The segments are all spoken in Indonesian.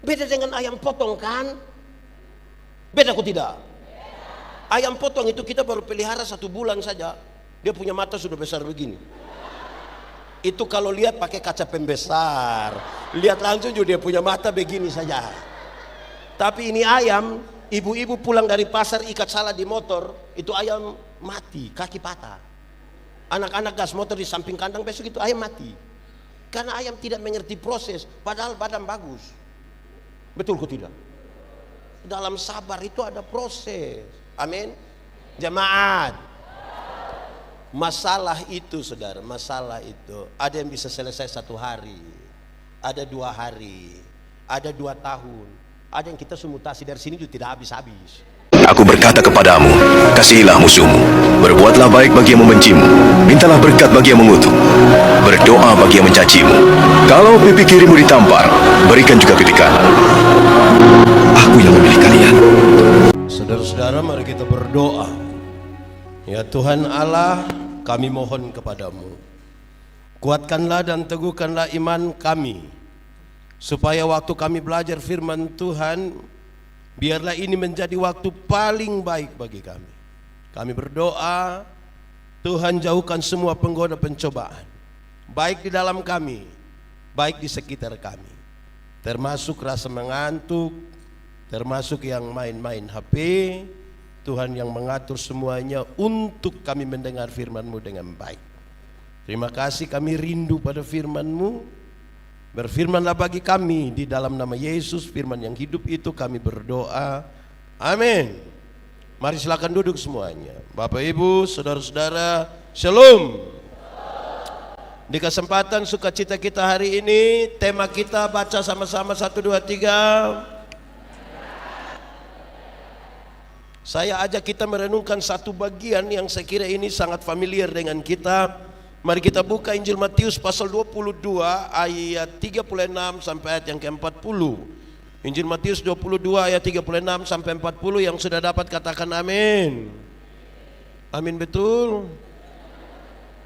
Beda dengan ayam potong kan? Beda kok tidak? Ayam potong itu kita baru pelihara 1 bulan saja, dia punya mata sudah besar begini. Itu kalau lihat pakai kaca pembesar, lihat langsung juga dia punya mata begini saja. Tapi ini ayam, ibu-ibu pulang dari pasar ikat salah di motor, itu ayam mati, kaki patah. Anak-anak gas motor di samping kandang, besok itu ayam mati. Karena ayam tidak mengerti proses, padahal badan bagus. Betul kok tidak? Dalam sabar itu ada proses. Amin. Jemaat. Masalah itu saudara, masalah itu ada yang bisa selesai 1 hari, ada 2 hari, ada 2 tahun, ada yang kita semutasi dari sini juga tidak habis-habis. Aku berkata kepadamu, kasihilah musuhmu, berbuatlah baik bagi yang membencimu, mintalah berkat bagi yang mengutuk, berdoa bagi yang mencacimu. Kalau pipi kirimu ditampar, berikan juga pipi kanan. Aku yang memilih kalian. Saudara-saudara, mari kita berdoa. Ya Tuhan Allah, kami mohon kepadamu, kuatkanlah dan teguhkanlah iman kami, supaya waktu kami belajar firman Tuhan, biarlah ini menjadi waktu paling baik bagi kami. Kami berdoa, Tuhan jauhkan semua penggoda pencobaan, baik di dalam kami, baik di sekitar kami, termasuk rasa mengantuk, termasuk yang main-main HP. Tuhan yang mengatur semuanya untuk kami mendengar firman-Mu dengan baik. Terima kasih, kami rindu pada firman-Mu. Berfirmanlah bagi kami di dalam nama Yesus, firman yang hidup itu kami berdoa. Amin. Mari silakan duduk semuanya. Bapak Ibu, saudara-saudara, Shalom. Di kesempatan sukacita kita hari ini, tema kita baca sama-sama 1, 2, 3. Saya ajak kita merenungkan satu bagian yang saya kira ini sangat familiar dengan kita. Mari kita buka Injil Matius pasal 22 ayat 36 sampai ayat yang ke-40. Injil Matius 22 ayat 36 sampai 40, yang sudah dapat katakan amin. Amin, betul.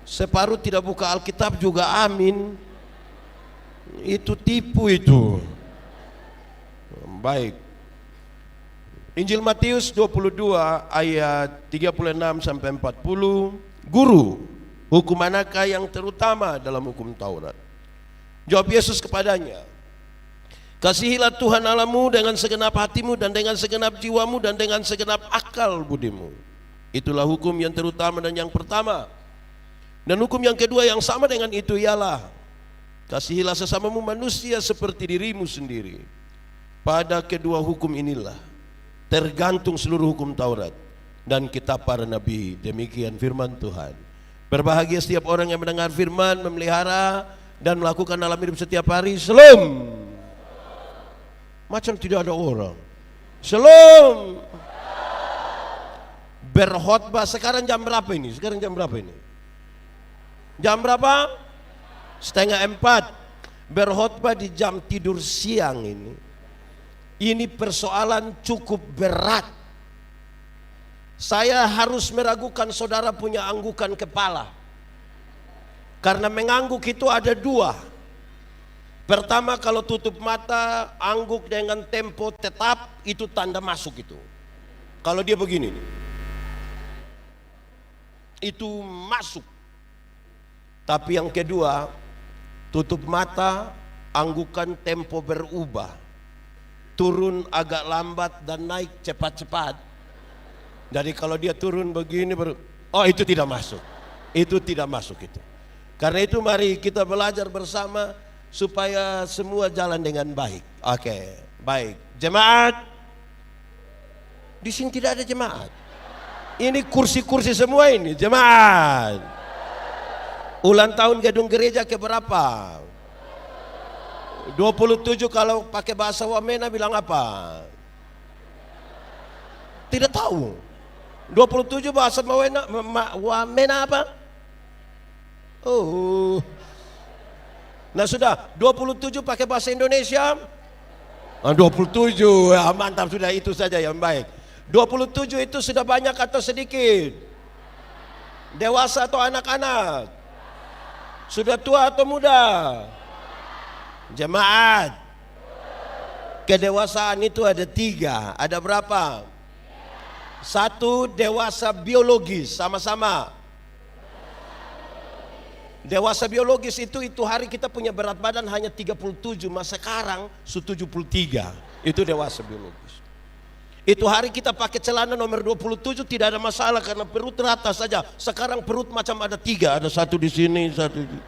Separuh tidak buka Alkitab juga amin. Itu tipu itu. Baik. Injil Matius 22 ayat 36 sampai 40. Guru, hukum manakah yang terutama dalam hukum Taurat? Jawab Yesus kepadanya, kasihilah Tuhan Allahmu dengan segenap hatimu dan dengan segenap jiwamu dan dengan segenap akal budimu. Itulah hukum yang terutama dan yang pertama. Dan hukum yang kedua yang sama dengan itu ialah, kasihilah sesamamu manusia seperti dirimu sendiri. Pada kedua hukum inilah tergantung seluruh hukum Taurat dan kitab para nabi. Demikian firman Tuhan. Berbahagia setiap orang yang mendengar firman, memelihara dan melakukan dalam hidup setiap hari. Shalom. Macam tidak ada orang. Shalom. Berkhotbah sekarang jam berapa ini? Sekarang jam berapa ini? Jam berapa? 3:30. Berkhotbah di jam tidur siang ini. Ini persoalan cukup berat. Saya harus meragukan saudara punya anggukan kepala. Karena mengangguk itu ada 2. Pertama, kalau tutup mata, angguk dengan tempo tetap, itu tanda masuk itu. Kalau dia begini, itu masuk. Tapi yang kedua, tutup mata, anggukan tempo berubah. Turun agak lambat dan naik cepat-cepat. Jadi kalau dia turun begini baru, oh itu tidak masuk. Itu tidak masuk itu. Karena itu mari kita belajar bersama supaya semua jalan dengan baik. Oke, baik. Jemaat. Di sini tidak ada jemaat. Ini kursi-kursi semua ini, jemaat. Ulang tahun gedung gereja keberapa? 27, kalau pakai bahasa Wamena bilang apa? Tidak tahu. 27 bahasa Wamena apa? Oh. Nah sudah, 27 pakai bahasa Indonesia? 27, ya, mantap, sudah itu saja yang baik. 27 itu sudah banyak atau sedikit? Dewasa atau anak-anak? Sudah tua atau muda? Jemaat. Kedewasaan itu ada 3. Ada berapa? 1, dewasa biologis, sama-sama. Dewasa biologis itu hari kita punya berat badan hanya 37, masa sekarang 73. Itu dewasa biologis. Itu hari kita pakai celana nomor 27 tidak ada masalah karena perut rata saja. Sekarang perut macam ada 3, ada 1 di sini, 1 di...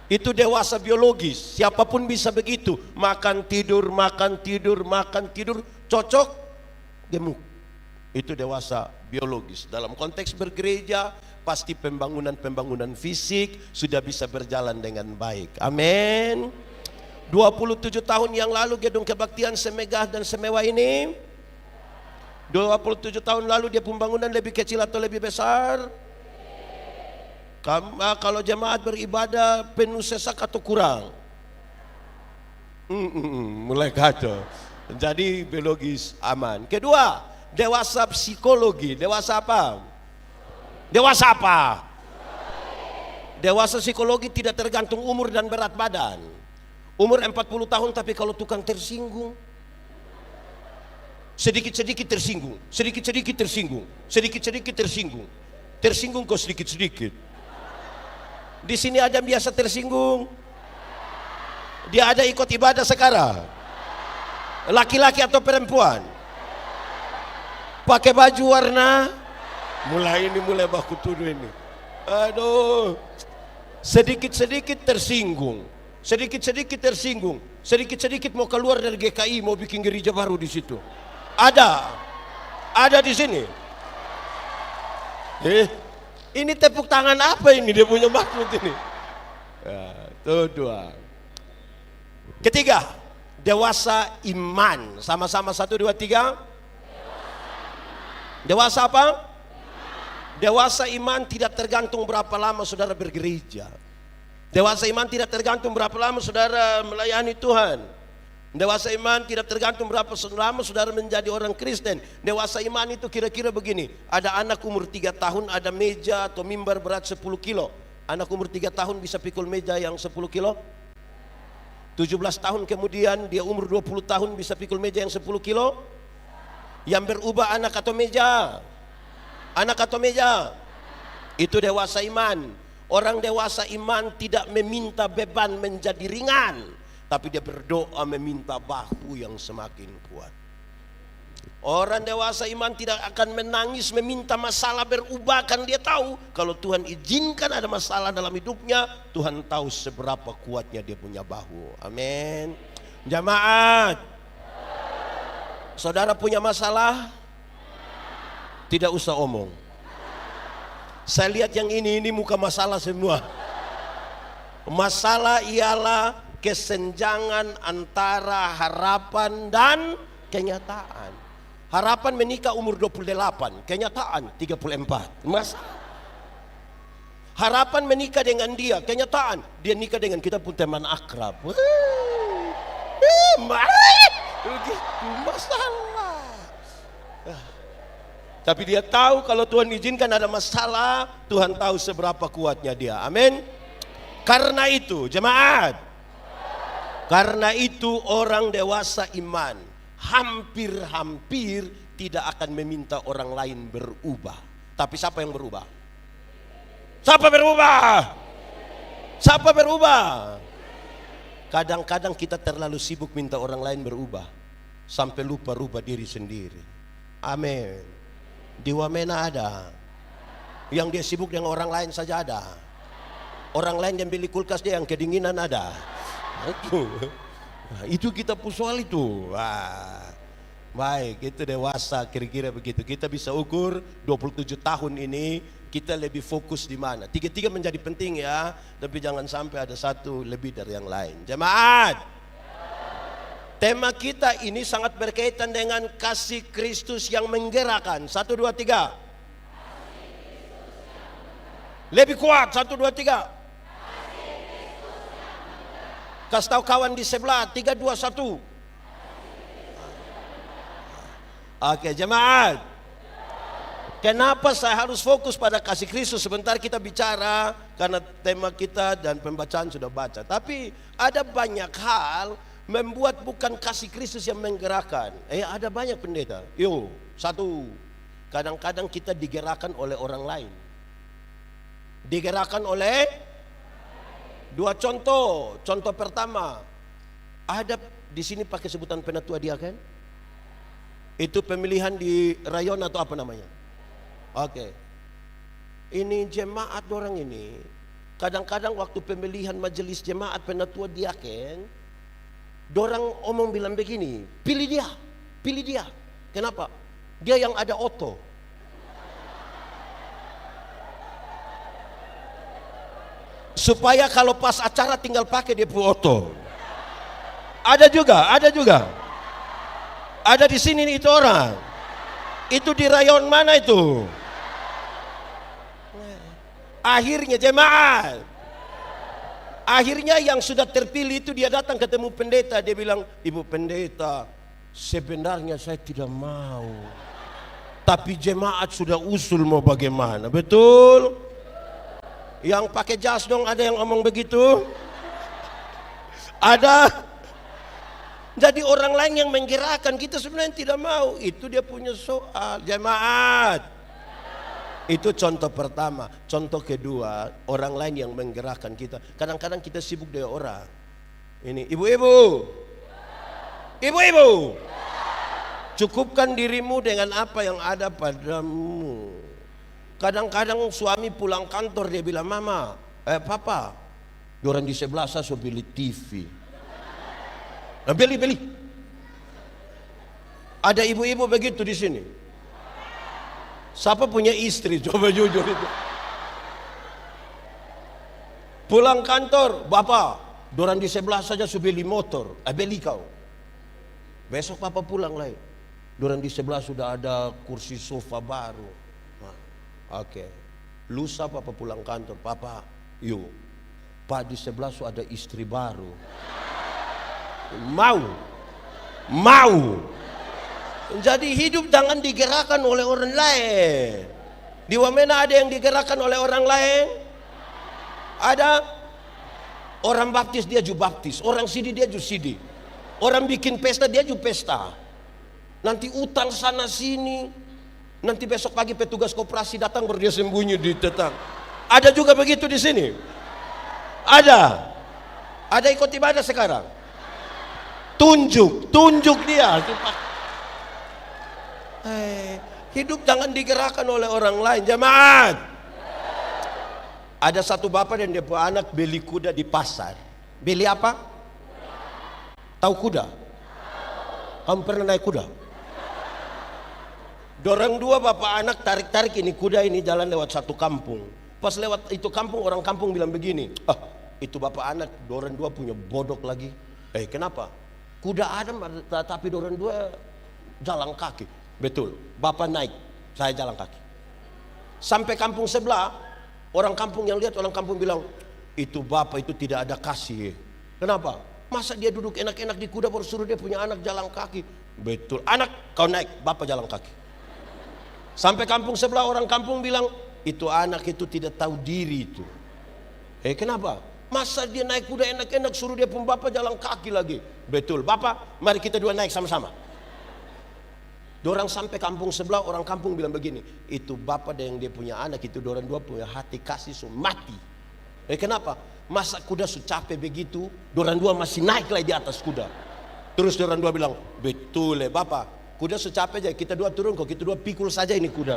Itu dewasa biologis. Siapapun bisa begitu. Makan tidur, cocok, gemuk. Itu dewasa biologis. Dalam konteks bergereja, pasti pembangunan fisik sudah bisa berjalan dengan baik. Amin. 27 tahun yang lalu gedung kebaktian semegah dan semewah ini. 27 tahun lalu dia pembangunan lebih kecil atau lebih besar? Kalau jemaat beribadah penuh sesak atau kurang? Mulai kacau. Jadi biologis aman. Kedua, dewasa psikologi. Dewasa apa? Dewasa apa? Dewasa psikologi tidak tergantung umur dan berat badan. Umur 40 tahun tapi kalau tukang tersinggung, sedikit-sedikit tersinggung, sedikit-sedikit tersinggung, sedikit-sedikit tersinggung. Tersinggung kok sedikit-sedikit. Di sini ada yang biasa tersinggung. Dia ada ikut ibadah sekarang. Laki-laki atau perempuan? Pakai baju warna? Mulai baku tuduh ini. Aduh. Sedikit-sedikit tersinggung. Sedikit-sedikit tersinggung. Sedikit-sedikit mau keluar dari GKI, mau bikin gereja baru di situ. Ada di sini. Ini tepuk tangan apa ini dia punya maksud ini? Ya, itu 2. Ketiga, dewasa iman. Sama-sama 1, 2, 3. Dewasa apa? Dewasa iman tidak tergantung berapa lama saudara bergereja. Dewasa iman tidak tergantung berapa lama saudara melayani Tuhan. Dewasa iman tidak tergantung berapa lama saudara menjadi orang Kristen. Dewasa iman itu kira-kira begini. Ada anak umur 3 tahun ada meja atau mimbar berat 10 kilo. Anak umur 3 tahun bisa pikul meja yang 10 kilo. 17 tahun kemudian dia umur 20 tahun bisa pikul meja yang 10 kilo. Yang berubah anak atau meja? Anak atau meja? Itu dewasa iman. Orang dewasa iman tidak meminta beban menjadi ringan, tapi dia berdoa meminta bahu yang semakin kuat. Orang dewasa iman tidak akan menangis meminta masalah berubah, kan dia tahu kalau Tuhan izinkan ada masalah dalam hidupnya, Tuhan tahu seberapa kuatnya dia punya bahu. Amin. Jamaat, saudara punya masalah? Tidak usah omong. Saya lihat yang ini muka masalah semua. Masalah ialah kesenjangan antara harapan dan kenyataan. Harapan menikah umur 28, kenyataan 34. Masalah. Harapan menikah dengan dia, kenyataan dia nikah dengan kita pun teman akrab. Masalah. Tapi dia tahu kalau Tuhan izinkan ada masalah, Tuhan tahu seberapa kuatnya dia. Amin. Karena itu jemaat, karena itu orang dewasa iman hampir-hampir tidak akan meminta orang lain berubah. Tapi siapa yang berubah? Siapa berubah? Siapa berubah? Kadang-kadang kita terlalu sibuk minta orang lain berubah sampai lupa rubah diri sendiri. Amin. Di Wamena ada yang dia sibuk dengan orang lain saja ada. Orang lain yang beli kulkas dia yang kedinginan ada. Itu kita pusual itu. Wah, baik, itu dewasa kira-kira begitu. Kita bisa ukur 27 tahun ini kita lebih fokus di mana. Tiga-tiga menjadi penting ya, tapi jangan sampai ada satu lebih dari yang lain. Jemaat, tema kita ini sangat berkaitan dengan kasih Kristus yang menggerakkan. 1, 2, 3. Lebih kuat. 1, 2, 3. Kasih tahu kawan di sebelah. 3, 2, 1. Oke, jemaat. Kenapa saya harus fokus pada kasih Kristus? Sebentar kita bicara karena tema kita dan pembacaan sudah baca. Tapi ada banyak hal Membuat bukan kasih Kristus yang menggerakkan. Ada banyak pendeta. Satu, kadang-kadang kita digerakkan oleh orang lain. Digerakkan oleh dua contoh. Contoh pertama, ada di sini pakai sebutan penatua diaken. Itu pemilihan di rayon atau apa namanya? Oke. Ini jemaat orang ini. Kadang-kadang waktu pemilihan majelis jemaat penatua diaken, dorang omong bilang begini, pilih dia. Kenapa? Dia yang ada oto. Supaya kalau pas acara tinggal pakai dia punya oto. Ada juga. Ada di sini itu orang. Itu di rayon mana itu? Akhirnya jemaat. Akhirnya yang sudah terpilih itu dia datang ketemu pendeta. Dia bilang, Ibu pendeta, sebenarnya saya tidak mau. Tapi jemaat sudah usul mau bagaimana. Betul? Yang pakai jas dong, ada yang ngomong begitu? Ada. Jadi orang lain yang menggerakkan, kita sebenarnya tidak mau. Itu dia punya soal. Jemaat. Itu contoh pertama. Contoh kedua, orang lain yang menggerakkan kita. Kadang-kadang kita sibuk dengan orang. Ini ibu-ibu, cukupkan dirimu dengan apa yang ada padamu. Kadang-kadang suami pulang kantor dia bilang, Mama, Papa, orang di sebelah saya so beli TV. Beli. Ada ibu-ibu begitu di sini. Siapa punya istri? Coba jujur itu. Pulang kantor, Bapak, dorang di sebelah saja sudah beli motor. Beli kau. Besok Papa pulang lagi. Dorang di sebelah sudah ada kursi sofa baru. Oke. Lusa Papa pulang kantor, Papa, yuk. Pak di sebelah sudah ada istri baru. Mau. Jadi hidup jangan digerakkan oleh orang lain. Di Wamena ada yang digerakkan oleh orang lain. Ada orang baptis dia juga baptis, orang sidi dia juga sidi. Orang bikin pesta dia juga pesta. Nanti utang sana sini. Nanti besok pagi petugas koperasi datang baru dia sembunyi di tetang. Ada juga begitu di sini. Ada ikut ibadah sekarang. Tunjuk dia. Hidup jangan digerakkan oleh orang lain. Jemaat. Ada satu bapak dan dia punya anak beli kuda di pasar. Beli apa? Tahu kuda? Kamu pernah naik kuda? Dorang dua bapak anak tarik-tarik ini kuda ini jalan lewat satu kampung. Pas lewat itu kampung, orang kampung bilang begini, itu bapak anak dorang dua punya bodok lagi. Kenapa? Kuda ada tapi dorang dua jalan kaki. Betul, bapak naik, saya jalan kaki. Sampai kampung sebelah, orang kampung yang lihat, orang kampung bilang, itu bapak itu tidak ada kasih. Kenapa? Masa dia duduk enak-enak di kuda baru suruh dia punya anak jalan kaki. Betul, anak kau naik, bapak jalan kaki. Sampai kampung sebelah, orang kampung bilang, itu anak itu tidak tahu diri itu. Kenapa? Masa dia naik kuda enak-enak suruh dia pun bapak jalan kaki lagi. Betul, bapak mari kita dua naik sama-sama. Dorang sampai kampung sebelah, orang kampung bilang begini, itu bapak yang dia punya anak itu dorang dua punya hati kasih so mati. Kenapa? Masa kuda so capek begitu, dorang dua masih naik lagi di atas kuda. Terus dorang dua bilang, betul bapak, kuda so capek aja, kita dua turun kok, kita dua pikul saja ini kuda.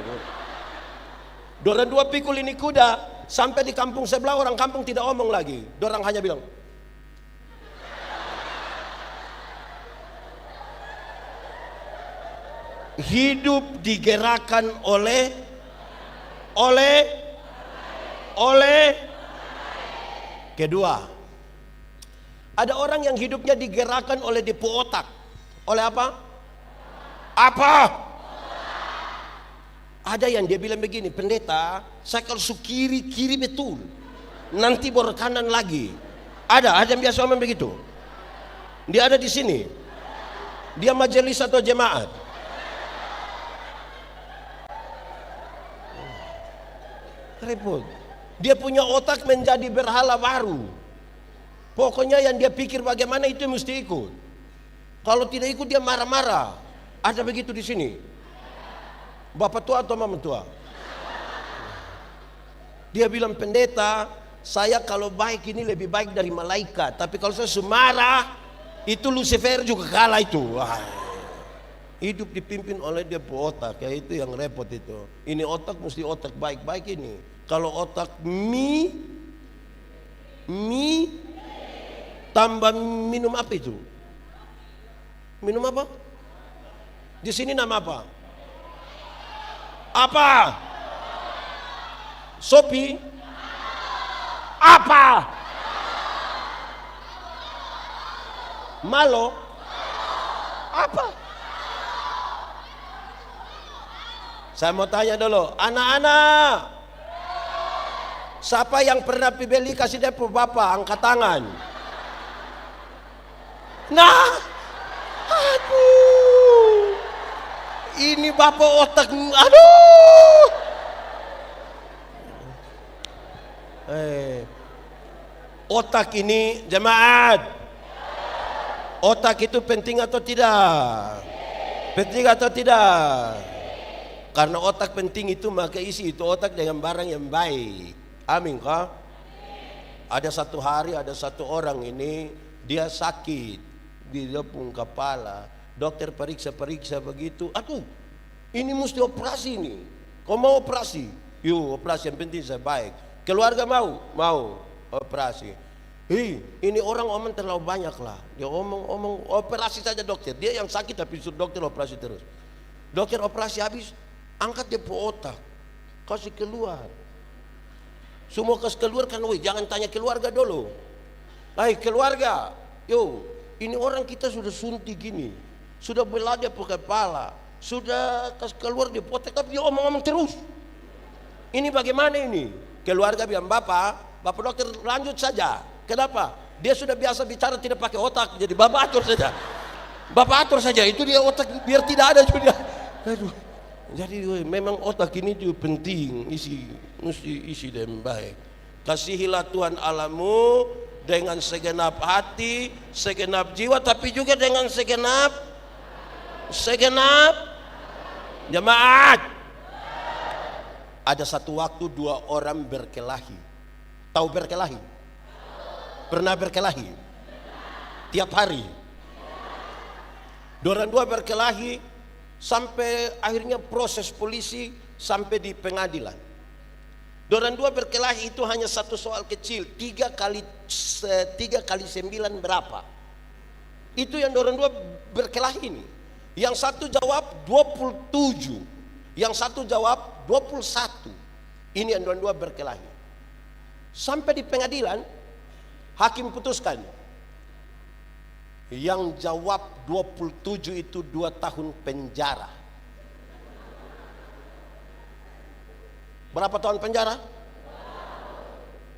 Dorang dua pikul ini kuda, sampai di kampung sebelah orang kampung tidak omong lagi. Dorang hanya bilang, hidup digerakkan oleh kedua. Ada orang yang hidupnya digerakkan oleh depo otak. Oleh apa? Ada yang dia bilang begini, pendeta, saya kalau kiri betul, nanti baru kanan lagi. Ada yang biasa ngomong begitu. Dia ada di sini. Dia majelis atau jemaat. Repot. Dia punya otak menjadi berhala baru. Pokoknya yang dia pikir bagaimana itu mesti ikut. Kalau tidak ikut dia marah-marah. Ada begitu di sini? Bapak tua atau mama tua? Dia bilang, pendeta, saya kalau baik ini lebih baik dari malaikat. Tapi kalau saya marah, itu Lucifer juga kalah itu. Wah. Hidup dipimpin oleh dia otak, ya itu yang repot itu. Ini otak mesti otak baik-baik ini. Kalau otak mi tambah minum apa itu? Minum apa? Di sini nama apa? Apa? Sopi? Apa? Malo? Apa? Saya mau tanya dulu, anak-anak, siapa yang pernah beli kasih depo bapak, angkat tangan. Nah, aduh, ini bapak otak, aduh. Otak ini jemaat, otak itu penting atau tidak? Penting atau tidak? Karena otak penting itu maka isi itu otak dengan barang yang baik. Amin kah? Ada satu hari ada satu orang ini dia sakit di depung kepala. Dokter periksa begitu. Aduh, ini mesti operasi nih. Kau mau operasi? Yuk operasi, yang penting saya baik. Keluarga mau? Mau operasi. Ini orang omong terlalu banyak lah. Dia omong operasi saja dokter. Dia yang sakit tapi suruh dokter operasi terus. Dokter operasi habis, angkat dia otak, kasih keluar. Semua kasih keluar kan, jangan tanya keluarga dulu. Hai keluarga, ini orang kita sudah suntik gini, sudah belah dia pakai kepala, sudah kasih keluar dia otak, tapi dia omong-omong terus. Ini bagaimana ini? Keluarga bilang, bapak dokter lanjut saja. Kenapa? Dia sudah biasa bicara tidak pakai otak, jadi bapak atur saja. Bapak atur saja, itu dia otak biar tidak ada juga. Aduh. Jadi memang otak ini juga penting, mesti isi dengan baik. Kasihilah Tuhan Allahmu dengan segenap hati, segenap jiwa, tapi juga dengan segenap jemaat. Ada satu waktu dua orang berkelahi. Tahu berkelahi? Pernah berkelahi? Tiap hari. Orang dua berkelahi sampai akhirnya proses polisi sampai di pengadilan. Orang dua berkelahi itu hanya satu soal kecil, 3 kali 9 berapa? Itu yang orang dua berkelahi ini. Yang satu jawab 27, yang satu jawab 21. Ini yang orang dua berkelahi. Sampai di pengadilan, hakim putuskan yang jawab 27 itu 2 tahun penjara. Berapa tahun penjara?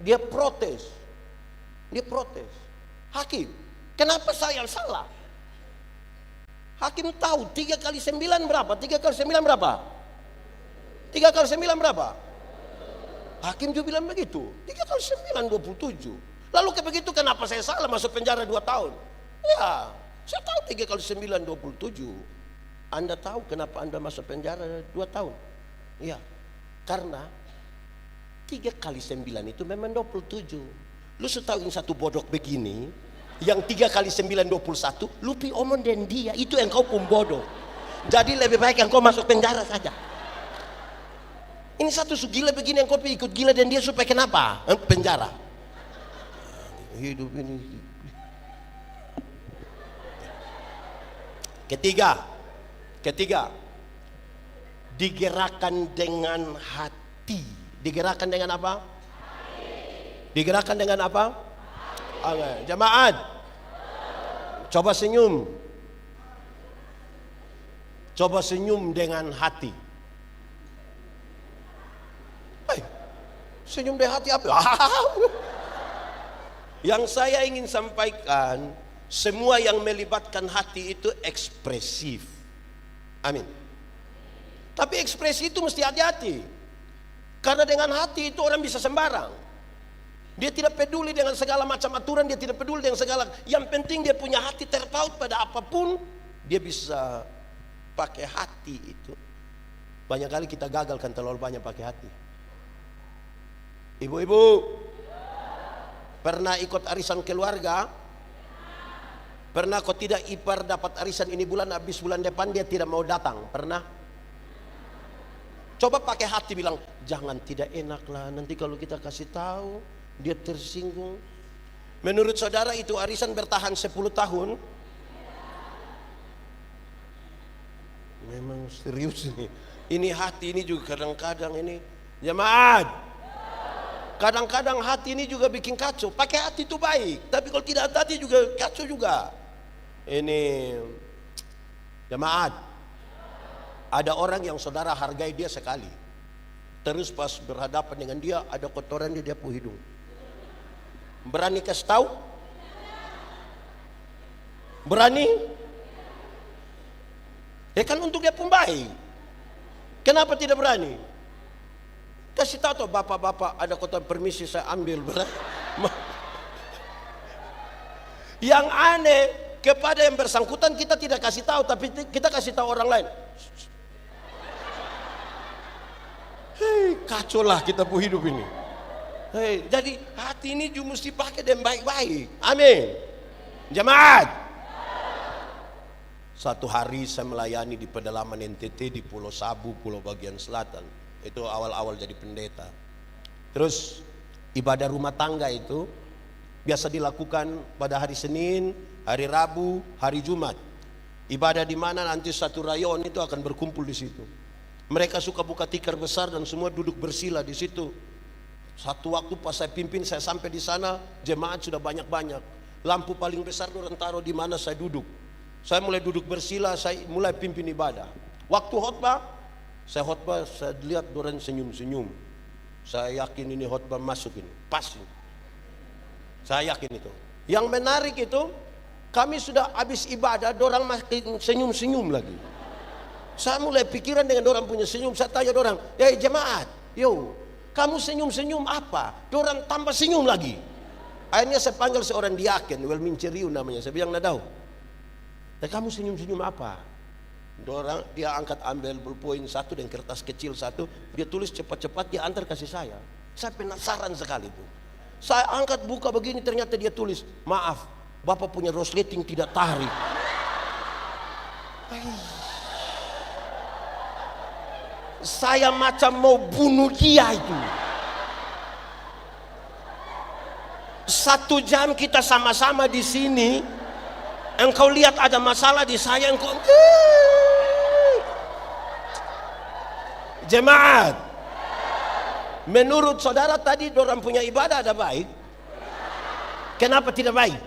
Dia protes. Hakim, kenapa saya yang salah? Hakim tahu 3 kali 9 berapa? 3 kali 9 berapa? 3 kali 9 berapa? Hakim juga bilang begitu. 3 kali 9 27. Lalu begitu kenapa saya salah masuk penjara 2 tahun? Ya, saya tahu 3 kali 9 27. Anda tahu kenapa Anda masuk penjara 2 tahun? Ya, karena 3 kali 9 itu memang 27. Lu setahu yang satu bodoh begini, yang 3 kali 9 21, lu pi omong dan dia, itu yang kau pun bodoh. Jadi lebih baik yang kau masuk penjara saja. Ini satu gila begini yang kau pi ikut gila dan dia supaya kenapa? Penjara. Hidup ini. Ketiga, digerakkan dengan hati. Digerakkan dengan apa? Digerakkan dengan apa? Jemaat, coba senyum. Coba senyum dengan hati. Senyum dengan hati apa? Yang saya ingin sampaikan, semua yang melibatkan hati itu ekspresif. Amin. Tapi ekspresi itu mesti hati-hati. Karena dengan hati itu orang bisa sembarang. Dia tidak peduli dengan segala macam aturan, dia tidak peduli dengan segala. Yang penting dia punya hati terpaut pada apapun, dia bisa pakai hati itu. Banyak kali kita gagalkan terlalu banyak pakai hati. Ibu-ibu, pernah ikut arisan keluarga? Pernah kau tidak ipar dapat arisan ini bulan, habis bulan depan dia tidak mau datang? Pernah? Coba pakai hati bilang, jangan, tidak enak lah nanti kalau kita kasih tahu dia tersinggung. Menurut saudara itu arisan bertahan 10 tahun? Memang serius ini. Ini hati ini juga kadang-kadang ini jemaat. Kadang-kadang hati ini juga bikin kacau. Pakai hati itu baik, tapi kalau tidak hati juga kacau juga. Ini jemaat. Ada orang yang saudara hargai dia sekali, terus pas berhadapan dengan dia ada kotoran di dia pu hidung. Berani kasih tahu? Berani? Ya kan untuk dia pun baik. Kenapa tidak berani? Kasih tahu tuh, bapak-bapak ada kotoran, permisi saya ambil. Yang aneh, kepada yang bersangkutan kita tidak kasih tahu, tapi kita kasih tahu orang lain. Hei, kacau lah kita pu hidup ini. Hei, jadi hati ini juga mesti pakai dan baik-baik. Amin. Jemaat. Satu hari saya melayani di pedalaman NTT di Pulau Sabu, Pulau bagian selatan. Itu awal-awal jadi pendeta. Terus ibadah rumah tangga itu biasa dilakukan pada hari Senin, hari Rabu, hari Jumat. Ibadah di mana nanti satu rayon itu akan berkumpul di situ. Mereka suka buka tikar besar dan semua duduk bersila di situ. Satu waktu pas saya pimpin, saya sampai di sana, jemaat sudah banyak-banyak. Lampu paling besar orang taruh di mana saya duduk. Saya mulai duduk bersila, saya mulai pimpin ibadah. Waktu khotbah, saya lihat orang senyum-senyum. Saya yakin ini khotbah masuk ini, pas ini. Saya yakin itu. Yang menarik itu, kami sudah habis ibadah, orang makin senyum-senyum lagi. Saya mulai pikiran dengan orang punya senyum. Saya tanya orang, ya jemaat, yo, kamu senyum-senyum apa? Orang tambah senyum lagi. Akhirnya saya panggil seorang diaken, Welmin Ceriu namanya. Saya bilang, nadau, kamu senyum-senyum apa? Dia ambil ballpoint satu dan kertas kecil satu, dia tulis cepat-cepat, dia antar kasih saya. Saya penasaran sekali itu. Saya angkat buka begini, ternyata dia tulis, maaf, Bapak punya resleting tidak tarik. Saya macam mau bunuh dia itu. 1 jam kita sama-sama di sini, engkau lihat ada masalah di saya, engkau jemaat. Menurut saudara tadi orang punya ibadah ada baik? Kenapa tidak baik?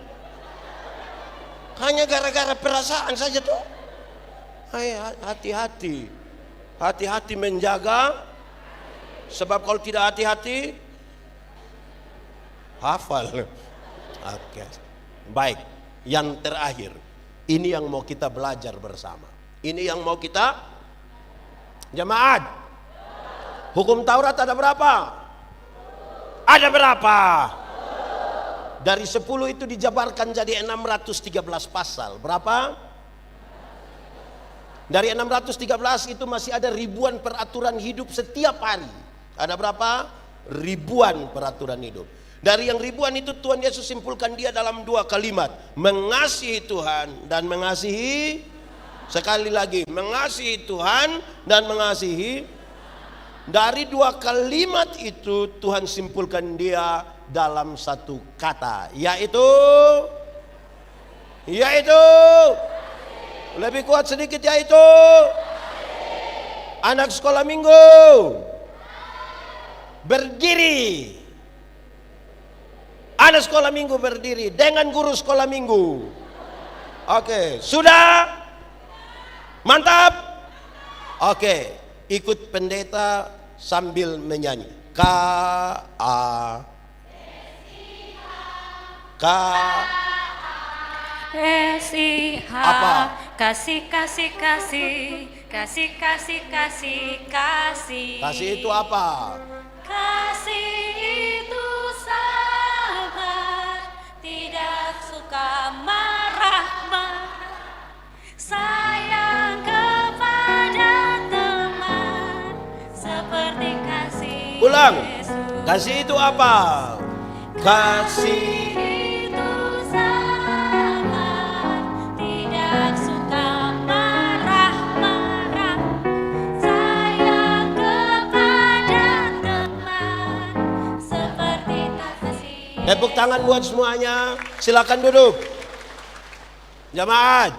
Hanya gara-gara perasaan saja tuh. Hati-hati. Hati-hati menjaga, sebab kalau tidak hati-hati hafal. Oke. Baik, yang terakhir, ini yang mau kita belajar bersama. Ini yang mau kita jemaat. Hukum Taurat ada berapa? Ada berapa? Dari 10 itu dijabarkan jadi 613 pasal. Berapa? Dari 613 itu masih ada ribuan peraturan hidup setiap hari. Ada berapa? Ribuan peraturan hidup. Dari yang ribuan itu Tuhan Yesus simpulkan dia dalam 2 kalimat. Mengasihi Tuhan dan mengasihi. Sekali lagi, mengasihi Tuhan dan mengasihi. Dari 2 kalimat itu Tuhan simpulkan dia dalam 1 kata. Yaitu lebih kuat sedikit, yaitu anak sekolah minggu berdiri. Anak sekolah minggu berdiri dengan guru sekolah minggu. Oke, sudah? Mantap? Oke, ikut pendeta sambil menyanyi. Apa? Kasih. Kasih itu apa? Kasih itu marah-marah, sayang kepada teman seperti kasih Ulang. Yesus. Kasih itu apa? Kasih. Itu sama, tidak suka marah-marah, sayang kepada teman seperti kasih. Tepuk tangan buat semuanya. Silakan duduk. Jamaat.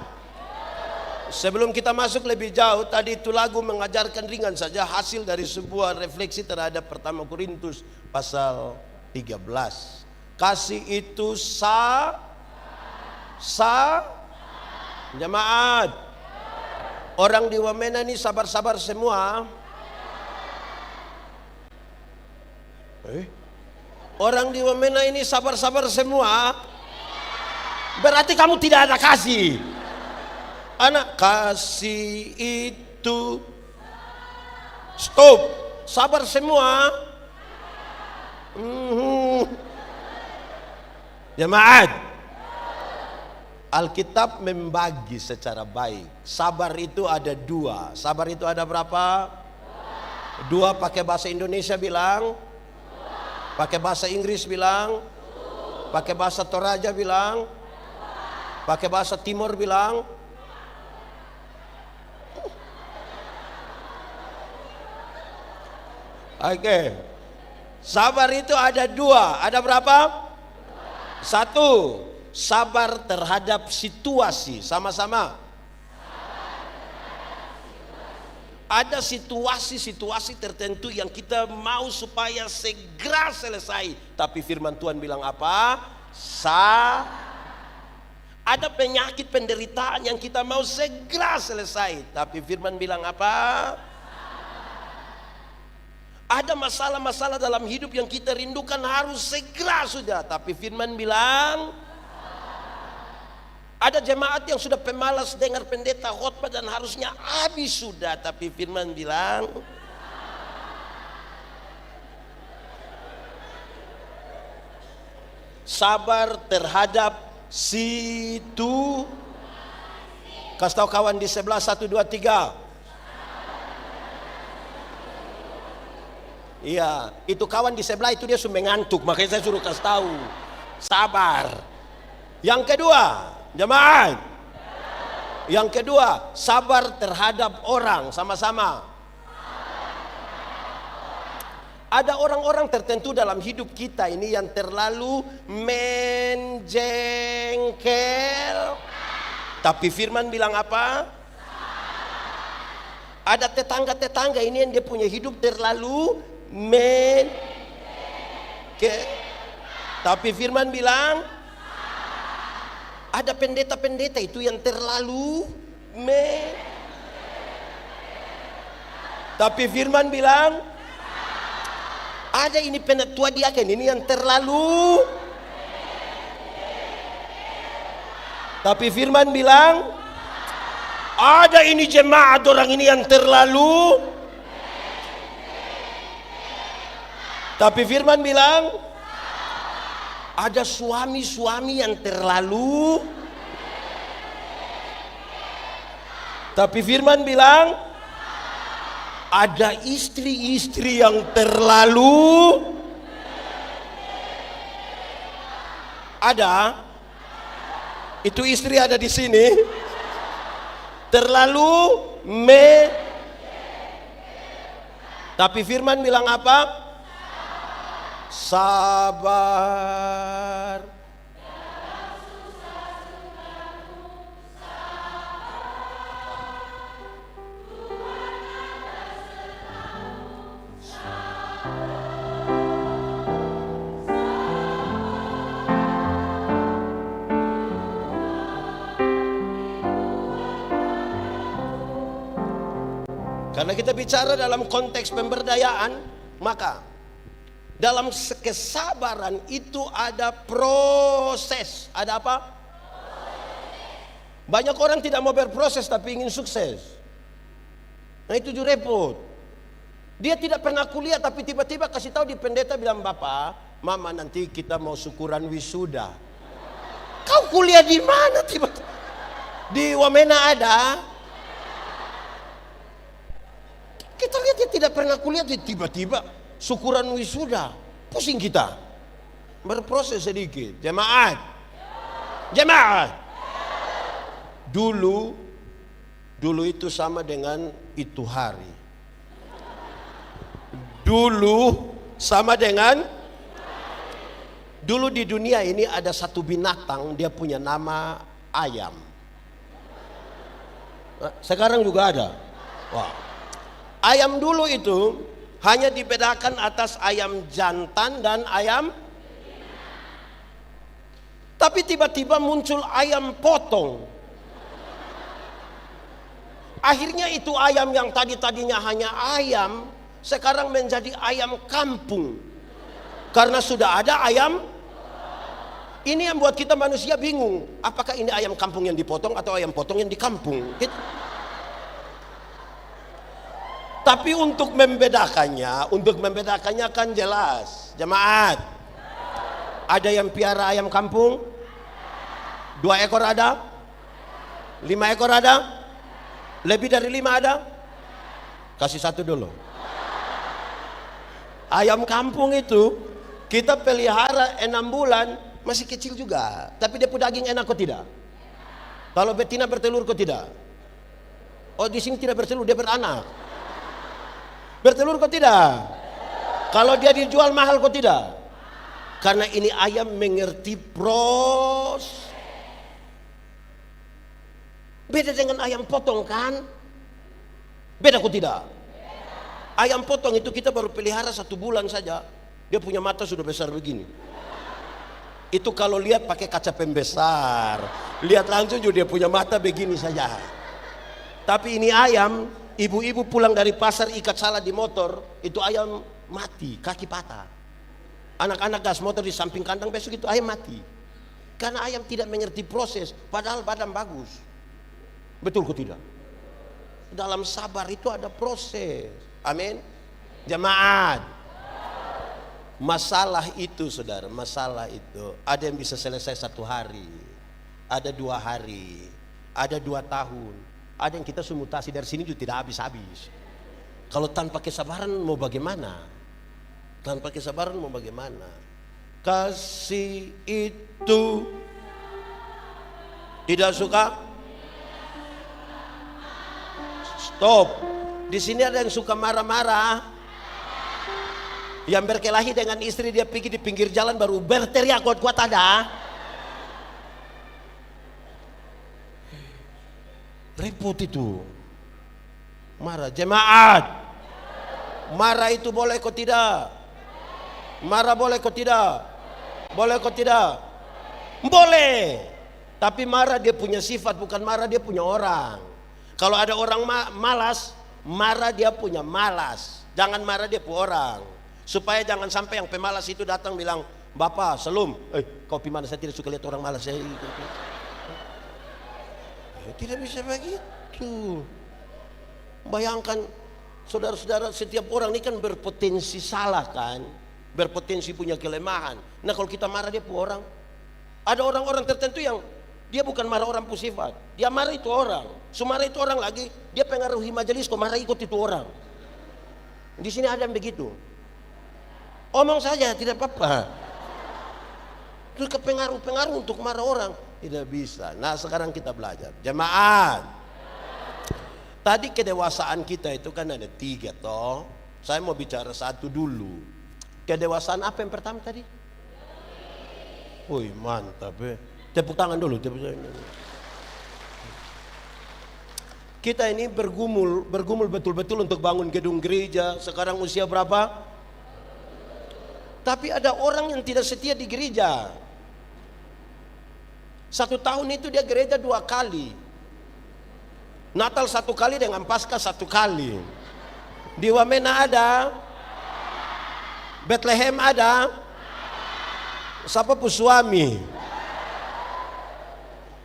Sebelum kita masuk lebih jauh, tadi itu lagu mengajarkan ringan saja hasil dari sebuah refleksi terhadap pertama Korintus pasal 13. Kasih itu jamaat. Orang di Wamena ini sabar-sabar semua. Orang di Wamena ini sabar-sabar semua. Berarti kamu tidak ada kasih. Anak kasih itu stop. Sabar semua. Jemaat, Alkitab membagi secara baik. Sabar itu ada dua. Sabar itu ada berapa? Dua pakai bahasa Indonesia bilang. Pakai bahasa Inggris bilang. Pakai bahasa Toraja bilang. Pakai bahasa Timur bilang. Oke. Sabar itu ada dua. Ada berapa? Satu, sabar terhadap situasi. Sama-sama. Ada situasi-situasi tertentu yang kita mau supaya segera selesai. Tapi firman Tuhan bilang apa? Ada penyakit penderitaan yang kita mau segera selesai. Tapi firman bilang apa? Ada masalah-masalah dalam hidup yang kita rindukan harus segera sudah. Tapi firman bilang, ada jemaat yang sudah pemalas dengar pendeta khotbah dan harusnya habis sudah. Tapi firman bilang, sabar terhadap situ. Kasih tahu kawan di sebelah 1, 2, 3. Iya, itu kawan di sebelah itu dia sudah mengantuk, makanya saya suruh kasih tahu. Sabar. Yang kedua, jemaat. Yang kedua, sabar terhadap orang. Sama-sama. Ada orang-orang tertentu dalam hidup kita ini yang terlalu menjengkel. Tapi firman bilang apa? Ada tetangga-tetangga ini yang dia punya hidup terlalu tapi firman bilang ada pendeta-pendeta itu yang terlalu tapi firman bilang ada ini penatua diaken ini yang terlalu tapi firman bilang ada ini jemaat orang ini yang terlalu. Tapi firman bilang ada suami-suami yang terlalu. Tapi firman bilang ada istri-istri yang terlalu. Ada. Itu istri ada di sini. Terlalu Tapi firman bilang apa? Sabar. Karena kita bicara dalam konteks pemberdayaan, maka dalam kesabaran itu ada proses. Ada apa? Banyak orang tidak mau berproses tapi ingin sukses. Nah itu juga repot. Dia tidak pernah kuliah tapi tiba-tiba kasih tahu di pendeta bilang, "Bapak, Mama nanti kita mau syukuran wisuda." Kau kuliah di mana tiba-tiba? Di Wamena ada. Kita lihat dia tidak pernah kuliah, tiba-tiba syukuran wisuda. Pusing kita. Berproses sedikit. Jemaat. Dulu itu sama dengan itu hari. Dulu di dunia ini ada satu binatang, dia punya nama ayam. Sekarang juga ada. Wah. Ayam dulu itu hanya dibedakan atas ayam jantan dan ayam. Tapi tiba-tiba muncul ayam potong. Akhirnya itu ayam yang tadinya hanya ayam, sekarang menjadi ayam kampung. Karena sudah ada ayam. Ini yang buat kita manusia bingung. Apakah ini ayam kampung yang dipotong atau ayam potong yang di kampung? Tapi untuk membedakannya kan jelas. Jemaat. Ada yang piara ayam kampung? 2 ekor ada? 5 ekor ada? Lebih dari 5 ada? Kasih 1 dulu. Ayam kampung itu kita pelihara 6 bulan, masih kecil juga. Tapi dia punya daging enak kok tidak? Kalau betina bertelur kok tidak? Oh di sini tidak bertelur, dia beranak. Bertelur kok tidak? Kalau dia dijual mahal kok tidak? Karena ini ayam mengerti proses. Beda dengan ayam potong kan? Beda kok tidak? Ayam potong itu kita baru pelihara 1 bulan saja, dia punya mata sudah besar begini. Itu kalau lihat pakai kaca pembesar, lihat langsung juga dia punya mata begini saja. Tapi ini ayam, ibu-ibu pulang dari pasar ikat salah di motor, itu ayam mati, kaki patah. Anak-anak gas motor di samping kandang, besok itu ayam mati. Karena ayam tidak mengerti proses, padahal badan bagus. Betul kok tidak? Dalam sabar itu ada proses. Amin. Jemaat. Masalah itu saudara, masalah itu ada yang bisa selesai 1 hari, ada 2 hari, ada 2 tahun, ada yang kita sumutasi dari sini juga tidak habis-habis. Kalau tanpa kesabaran mau bagaimana? Tanpa kesabaran mau bagaimana? Kasih itu tidak suka. Stop. Di sini ada yang suka marah-marah. Yang berkelahi dengan istri, dia pergi di pinggir jalan baru berteriak kuat-kuat ada. Repot itu. Marah. Jemaat. Marah itu boleh kok tidak? Marah boleh kok tidak? Boleh kok tidak? Boleh. Tapi marah dia punya sifat, bukan marah dia punya orang. Kalau ada orang malas, marah dia punya malas. Jangan marah dia punya orang. Supaya jangan sampai yang pemalas itu datang bilang, Bapak, selum, kau gimana, saya tidak suka lihat orang malas. Tidak bisa begitu. Bayangkan, saudara-saudara, setiap orang ini kan berpotensi salah kan, berpotensi punya kelemahan. Nah kalau kita marah dia punya orang, ada orang-orang tertentu yang dia bukan marah orang punya sifat, dia marah itu orang. Semarah itu orang lagi, dia pengaruhi majelis kok marah ikut itu orang. Di sini ada yang begitu. Omong saja tidak apa-apa. Itu kepengaruh-pengaruh untuk marah orang, tidak bisa. Nah sekarang kita belajar. Jemaat. Tadi kedewasaan kita itu kan ada 3 toh. Saya mau bicara 1 dulu. Kedewasaan apa yang pertama tadi? Wih mantap ya. Tepuk tangan dulu. Kita ini bergumul betul-betul untuk bangun gedung gereja. Sekarang usia berapa? Tapi ada orang yang tidak setia di gereja. 1 tahun itu dia gereja 2 kali. Natal 1 kali dengan Paskah 1 kali. Di Wamena ada. Bethlehem ada. Siapa pun suami.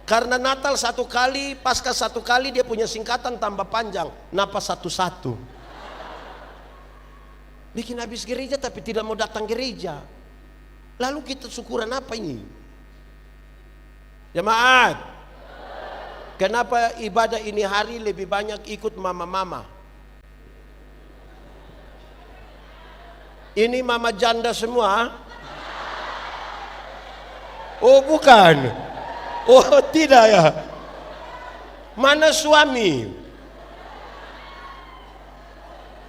Karena Natal 1 kali, Paskah 1 kali, dia punya singkatan tambah panjang. Napas 1-1. Bikin habis gereja tapi tidak mau datang gereja. Lalu kita syukuran apa ini? Jemaat, kenapa ibadah ini hari lebih banyak ikut mama-mama? Ini mama janda semua? Oh bukan. Oh tidak ya. Mana suami?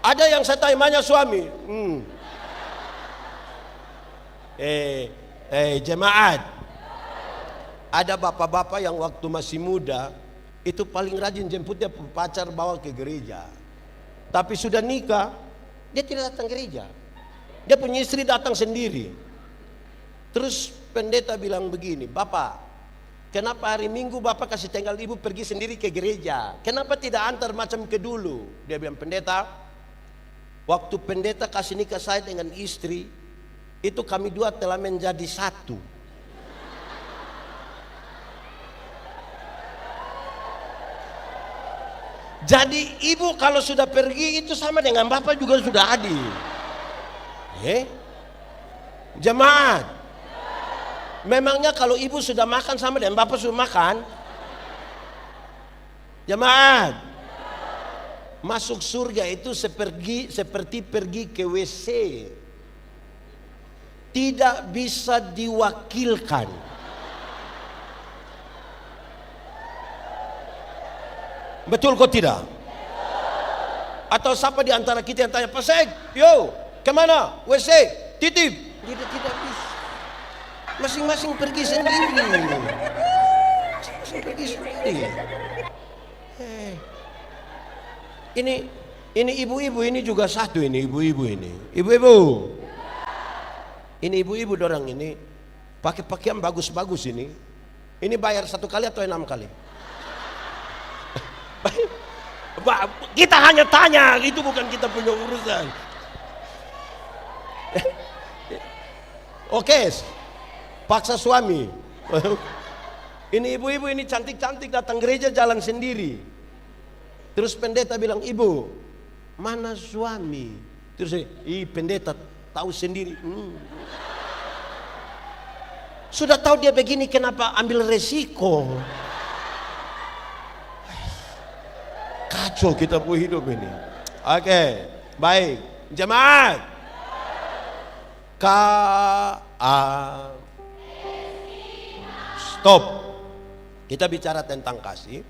Ada yang saya tanya suami. Jemaat. Ada bapak-bapak yang waktu masih muda itu paling rajin jemput dia pacar bawa ke gereja. Tapi sudah nikah, dia tidak datang gereja. Dia punya istri datang sendiri. Terus pendeta bilang begini, Bapak, kenapa hari Minggu Bapak kasih tinggal ibu pergi sendiri ke gereja? Kenapa tidak antar macam ke dulu? Dia bilang, pendeta, waktu pendeta kasih nikah saya dengan istri, itu kami dua telah menjadi satu. Jadi ibu kalau sudah pergi itu sama dengan Bapak juga sudah hadir. Jemaat, memangnya kalau ibu sudah makan sama dengan Bapak sudah makan? Jemaat, masuk surga itu seperti pergi ke WC. Tidak bisa diwakilkan. Betul kok tidak? Atau siapa di antara kita yang tanya, Pasek, yo, kemana? WC, titip. Tidak bisa. Masing-masing pergi sendiri. Masing-masing pergi sendiri. Ini ibu-ibu ini juga satu ini ibu-ibu ini. Ibu-ibu. Ini ibu-ibu dorang ini pakai pakaian bagus-bagus ini. Ini bayar 1 kali atau 6 kali? Kita hanya tanya, itu bukan kita punya urusan. Oke, paksa suami. Ini ibu-ibu ini cantik-cantik datang gereja jalan sendiri. Terus pendeta bilang, ibu, mana suami? Terus pendeta tahu sendiri. Sudah tahu dia begini, kenapa ambil resiko? Kacau kita punya hidup ini. Oke, baik. Jemaat. Stop. Kita bicara tentang kasih.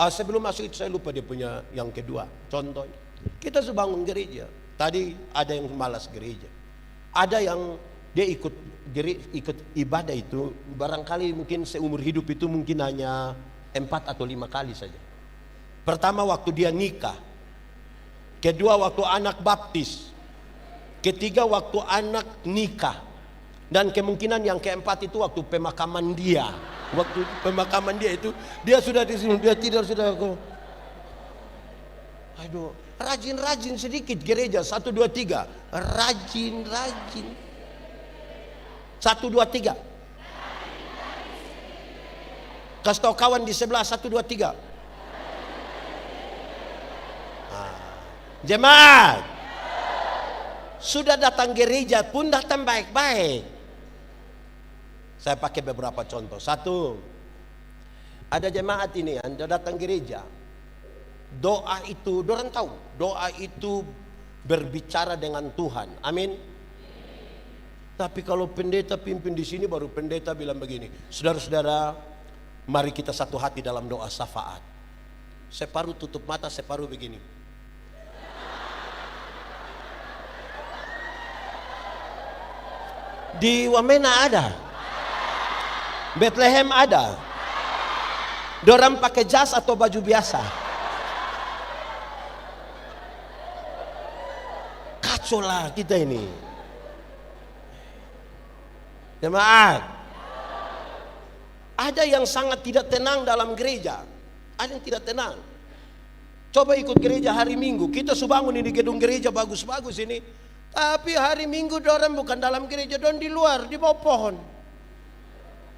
Sebelum masuk itu saya lupa dia punya yang kedua. Contoh, kita sebangun gereja. Tadi ada yang malas gereja. Ada yang dia ikut ibadah itu barangkali mungkin seumur hidup itu mungkin hanya 4 atau 5 kali saja. Pertama waktu dia nikah. Kedua waktu anak baptis. Ketiga waktu anak nikah. Dan kemungkinan yang keempat itu waktu pemakaman dia. Waktu pemakaman dia itu dia sudah di sini, dia tidur sudah kok. Aduh, rajin-rajin sedikit gereja 1 2 3. Rajin-rajin. 1 2 3. Kasih tahu kawan di sebelah 1 2 3. Jemaat, sudah datang gereja pun datang baik-baik. Saya pakai beberapa contoh. 1, ada jemaat ini Anda datang gereja. Doa itu, dorang tahu, doa itu berbicara dengan Tuhan. Amin. Tapi kalau pendeta pimpin di sini, baru pendeta bilang begini, saudara-saudara, mari kita satu hati dalam doa syafaat. Separuh tutup mata, separuh begini. Di Wamena ada, Bethlehem ada. Dorang pakai jas atau baju biasa? Kacau lah kita ini. Jemaat, ada yang sangat tidak tenang dalam gereja. Ada yang tidak tenang. Coba ikut gereja hari Minggu. Kita subangun ini gedung gereja bagus-bagus ini. Tapi hari Minggu dorang bukan dalam gereja, dorang di luar, di bawah pohon.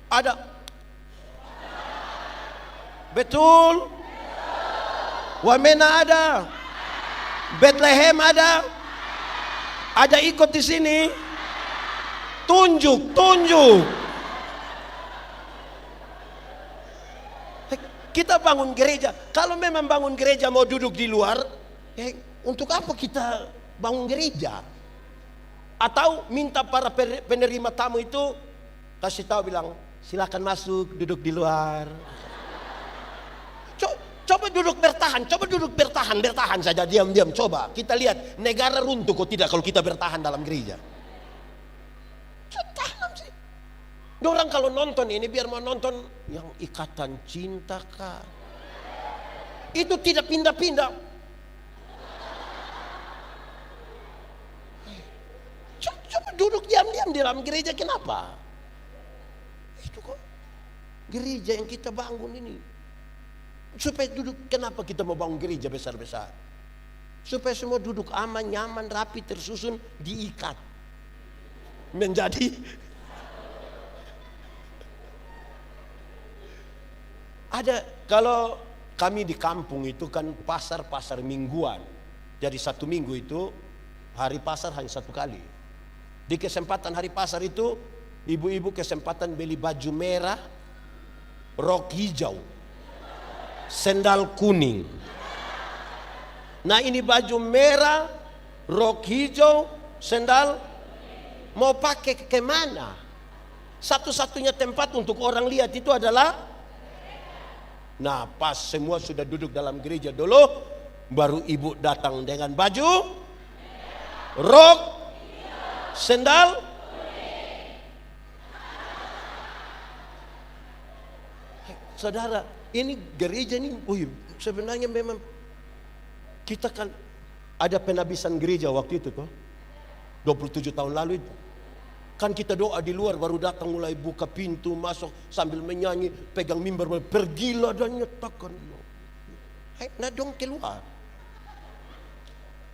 Ada. Betul? Wamena ada. Bethlehem ada. Ada ikut di sini. Tunjuk. kita bangun gereja. Kalau memang bangun gereja mau duduk di luar, untuk apa kita bangun gereja? Atau minta para penerima tamu itu kasih tahu bilang, silakan masuk, duduk di luar. Coba duduk bertahan saja, diam-diam. Coba kita lihat negara runtuh kok tidak kalau kita bertahan dalam gereja. Tanam sih. Orang kalau nonton ini biar mau nonton yang Ikatan Cinta kah? Itu tidak pindah-pindah. Coba duduk diam-diam di dalam gereja, kenapa? Itu kok gereja yang kita bangun ini. Supaya duduk, kenapa kita mau bangun gereja besar-besar? Supaya semua duduk aman, nyaman, rapi, tersusun, diikat. Menjadi ada, kalau kami di kampung itu kan pasar mingguan. Jadi satu minggu itu hari pasar hanya satu kali. Di kesempatan hari pasar itu ibu-ibu kesempatan beli baju merah, rok hijau, sendal kuning. Nah ini baju merah, rok hijau, sendal, mau pakai ke mana? Satu-satunya tempat untuk orang lihat itu adalah, nah pas semua sudah duduk dalam gereja dulu, baru ibu datang dengan baju, rok, sendal. Saudara, ini gereja ini, sebenarnya memang kita kan ada penabisan gereja waktu itu toh, 27 tahun lalu itu. Kan kita doa di luar, baru datang mulai buka pintu, masuk sambil menyanyi, pegang mimbar, pergilah dan nyatakan. Nah dong keluar.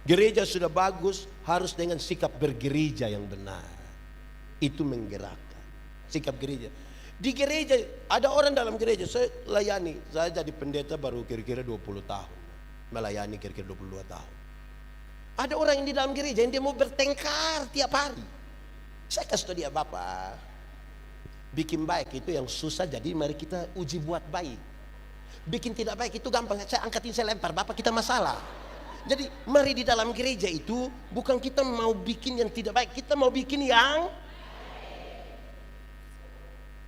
Gereja sudah bagus, harus dengan sikap bergereja yang benar. Itu menggerakkan sikap gereja. Di gereja, ada orang dalam gereja, saya layani, saya jadi pendeta baru kira-kira 20 tahun. Melayani kira-kira 22 tahun. Ada orang yang di dalam gereja yang dia mau bertengkar tiap hari. Saya kasih tahu dia, Bapak, bikin baik itu yang susah, jadi mari kita uji buat baik. Bikin tidak baik itu gampang, saya angkatin, saya lempar, Bapak kita masalah. Jadi mari di dalam gereja itu bukan kita mau bikin yang tidak baik, kita mau bikin yang.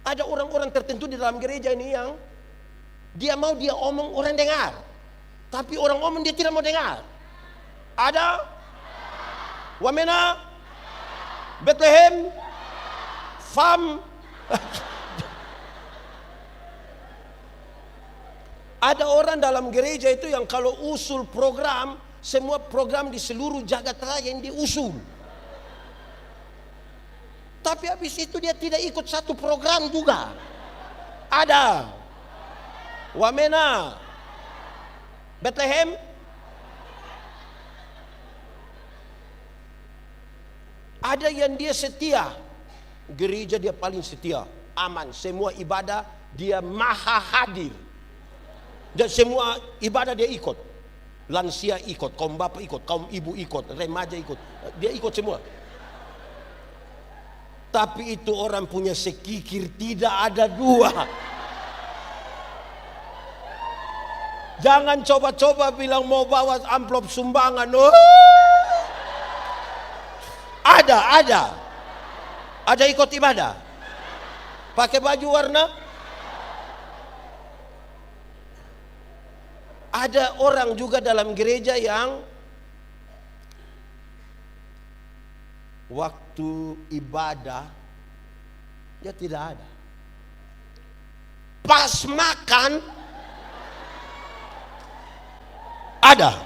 Ada orang-orang tertentu di dalam gereja ini yang dia mau dia omong orang dengar, tapi orang omong dia tidak mau dengar. Ada Wamena, Bethlehem, FAM. Ada orang dalam gereja itu yang kalau usul program, semua program di seluruh jagat raya yang diusul. Tapi habis itu dia tidak ikut satu program juga. Ada Wamena, Bethlehem, ada yang dia setia. Gereja dia paling setia, aman, semua ibadah dia maha hadir. Dan semua ibadah dia ikut. Lansia ikut, kaum bapak ikut, kaum ibu ikut, remaja ikut. Dia ikut semua. Tapi itu orang punya sekikir tidak ada dua. Jangan coba-coba bilang mau bawa amplop sumbangan. Ada ikut ibadah. Pakai baju warna. Ada orang juga dalam gereja yang waktu ibadah dia tidak ada. Pas makan ada.